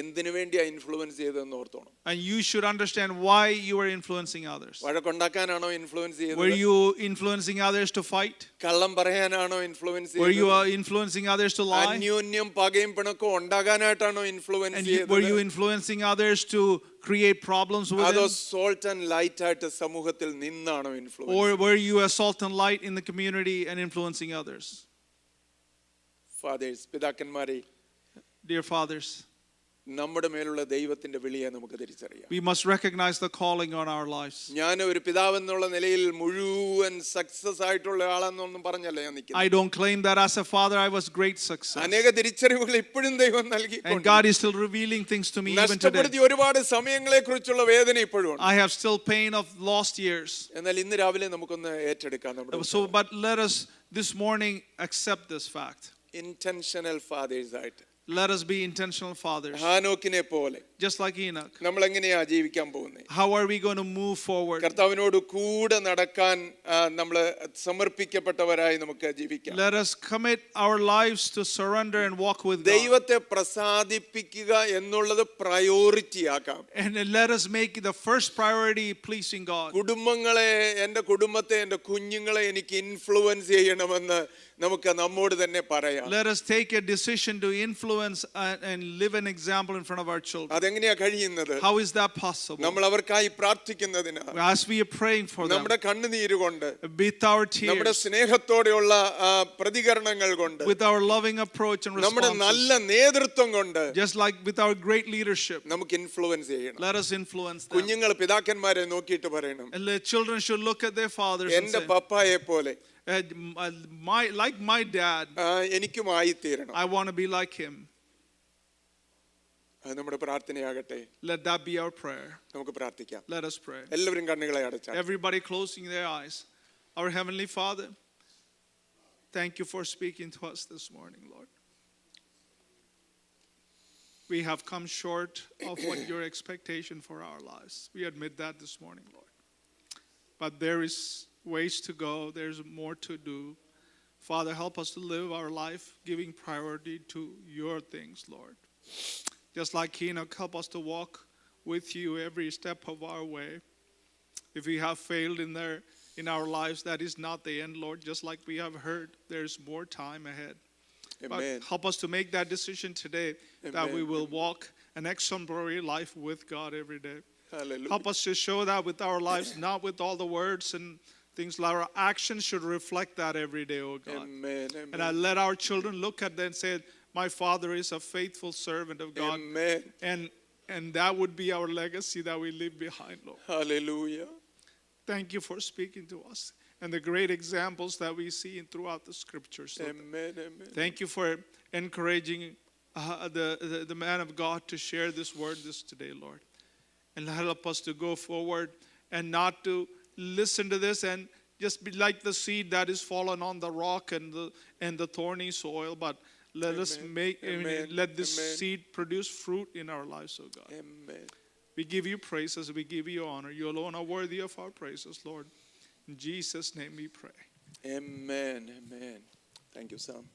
Speaker 1: എന്തിനു വേണ്ടിയാ ഇൻഫ്ലുവൻസ് ചെയ്തതെന്ന് ഓർത്തോണം.
Speaker 2: And you should understand why you are influencing others.
Speaker 1: വഴക്കുണ്ടാക്കാനാണോ ഇൻഫ്ലുവൻസ് ചെയ്തത്?
Speaker 2: Were you influencing others to fight?
Speaker 1: കള്ളം പറയാനാണോ ഇൻഫ്ലുവൻസ്
Speaker 2: Were you
Speaker 1: ചെയ്തത്?
Speaker 2: influencing others to lie?
Speaker 1: അന്യോന്യം പകയും പിണക്കവും ഉണ്ടാകാനായിട്ടാണോ ഇൻഫ്ലുവൻസ്
Speaker 2: And
Speaker 1: ചെയ്തത്?
Speaker 2: were you influencing others to create problems with
Speaker 1: അതോ
Speaker 2: them?
Speaker 1: സോൾട്ട് ആൻഡ് ലൈറ്റ് ആയിട്ട് സമൂഹത്തിൽ നിന്നാണോ influence?
Speaker 2: Or were you a salt and light in the community and influencing others?
Speaker 1: Fathers, പിതാക്കന്മാരെ,
Speaker 2: Dear fathers,
Speaker 1: നമ്മുടെ മേലുള്ള ദൈവത്തിന്റെ വിളിയെ നമുക്ക് തിരിച്ചറിയാം.
Speaker 2: we must recognize the calling on our lives.
Speaker 1: ഞാൻ ഒരു പിതാവെന്നുള്ള നിലയിൽ മുഴുവൻ സക്സസ് ആയിട്ടുള്ള ആളെന്നൊന്നും പറഞ്ഞല്ല ഞാൻ നിൽക്കുന്നത്.
Speaker 2: I don't claim that as a father I was great success.
Speaker 1: അനേക തിരിച്ചറിവുകൾ ഇപ്പോഴും ദൈവം നൽകി.
Speaker 2: And God is still revealing things to me even today.
Speaker 1: നഷ്ടപ്പെടുത്തിയ ഒരുപാട് സമയങ്ങളെ കുറിച്ചുള്ള വേദന ഇപ്പോഴും ഉണ്ട്.
Speaker 2: I have still pain of lost years.
Speaker 1: എന്നാൽ ഇന്ന് രാവിലെ നമുക്കൊന്ന് ഏറ്റെടുക്കാം നമ്മുടെ
Speaker 2: So, but let us this morning accept this fact.
Speaker 1: Intentional fathers ആയിട്ട്.
Speaker 2: Let us be intentional fathers.
Speaker 1: ഹാനോക്കിനെ പോലെ
Speaker 2: Just like Enoch.
Speaker 1: നമ്മൾ എങ്ങനെയാ ജീവിക്കാൻ പോകുന്നത്?
Speaker 2: How are we going to move forward?
Speaker 1: കർത്താവിനോട് കൂടെ നടക്കാൻ നമ്മൾ സമർപ്പിക്കപ്പെട്ടവരായി നമുക്ക് ജീവിക്കാം.
Speaker 2: Let us commit our lives to surrender and walk with God.
Speaker 1: ദൈവത്തെ പ്രസാദിപ്പിക്കുക എന്നുള്ളത് പ്രയോറിറ്റി ആക്കാം.
Speaker 2: And let us make the first priority pleasing God.
Speaker 1: കുടുംബങ്ങളെ, എൻ്റെ കുടുംബത്തെ, എൻ്റെ കുഞ്ഞുങ്ങളെ എനിക്ക് ഇൻഫ്ലുവൻസ് ചെയ്യണമെന്ന് നമുക്ക് നമ്മോട് തന്നെ പറയാം.
Speaker 2: Let us take a decision to influence and live an example in front of our children.
Speaker 1: അതെങ്ങനെയാ കഴിയുന്നത്?
Speaker 2: How is that possible?
Speaker 1: നമ്മൾ അവർക്കായി പ്രാർത്ഥിക്കുന്നതിന്,
Speaker 2: As we are praying for them,
Speaker 1: നമ്മുടെ കണ്ണുനീര് കൊണ്ട്,
Speaker 2: with our
Speaker 1: നമ്മുടെ
Speaker 2: tears,
Speaker 1: സ്നേഹത്തോടെയുള്ള പ്രതികരണങ്ങൾ കൊണ്ട്,
Speaker 2: with our loving approach and
Speaker 1: നമ്മുടെ
Speaker 2: responses,
Speaker 1: നല്ല നേതൃത്വം കൊണ്ട്
Speaker 2: just like with our great leadership,
Speaker 1: നമുക്ക് ഇൻഫ്ലുവൻസ് ചെയ്യണം.
Speaker 2: let us influence them.
Speaker 1: കുഞ്ഞുങ്ങൾ പിതാക്കന്മാരെ നോക്കിയിട്ട് പറയണം,
Speaker 2: And the children should look at their fathers and
Speaker 1: എൻ്റെ
Speaker 2: say,
Speaker 1: പപ്പായെ പോലെ
Speaker 2: like my dad,
Speaker 1: എനിക്കും ആയിത്തീരണം.
Speaker 2: I want to be like him.
Speaker 1: അത് നമ്മുടെ പ്രാർത്ഥനയാകട്ടെ.
Speaker 2: Let that be our prayer.
Speaker 1: നമുക്ക് പ്രാർത്ഥിക്കാം.
Speaker 2: Let us pray.
Speaker 1: എല്ലാവരും കണ്ണുകളെ അടച്ചാൽ.
Speaker 2: Everybody closing their eyes. Our Heavenly Father, thank you for speaking to us this morning, Lord. We have come short of what your expectation for our lives. We admit that this morning, Lord. But there is ways to go. There's more to do. Father, help us to live our life giving priority to your things, Lord. Just like Enoch, help us to walk with you every step of our way. If we have failed in there in our lives, that is not the end, Lord. Just like we have heard, there's more time ahead.
Speaker 1: Amen.
Speaker 2: But help us to make that decision today, that
Speaker 1: Amen.
Speaker 2: we will walk an exemplary life with God every day.
Speaker 1: Hallelujah.
Speaker 2: Help us to show that with our lives, not with all the words and things. Like our actions should reflect that every day, oh God.
Speaker 1: Amen. Amen.
Speaker 2: And I let our children look at that and say, my father is a faithful servant of God.
Speaker 1: Amen.
Speaker 2: And that would be our legacy that we leave behind, Lord.
Speaker 1: Hallelujah.
Speaker 2: Thank you for speaking to us and the great examples that we see throughout the scriptures. Lord.
Speaker 1: Amen. Amen.
Speaker 2: Thank you for encouraging the man of God to share this word today, Lord. And help us to go forward and not to listen to this and just be like the seed that is fallen on the rock and the thorny soil, but let us let this seed produce fruit in our lives, oh God.
Speaker 1: Amen.
Speaker 2: We give you praises, we give you honor. You alone are worthy of our praises, Lord. In Jesus' name we pray.
Speaker 1: Amen. Amen. Thank you, Sam.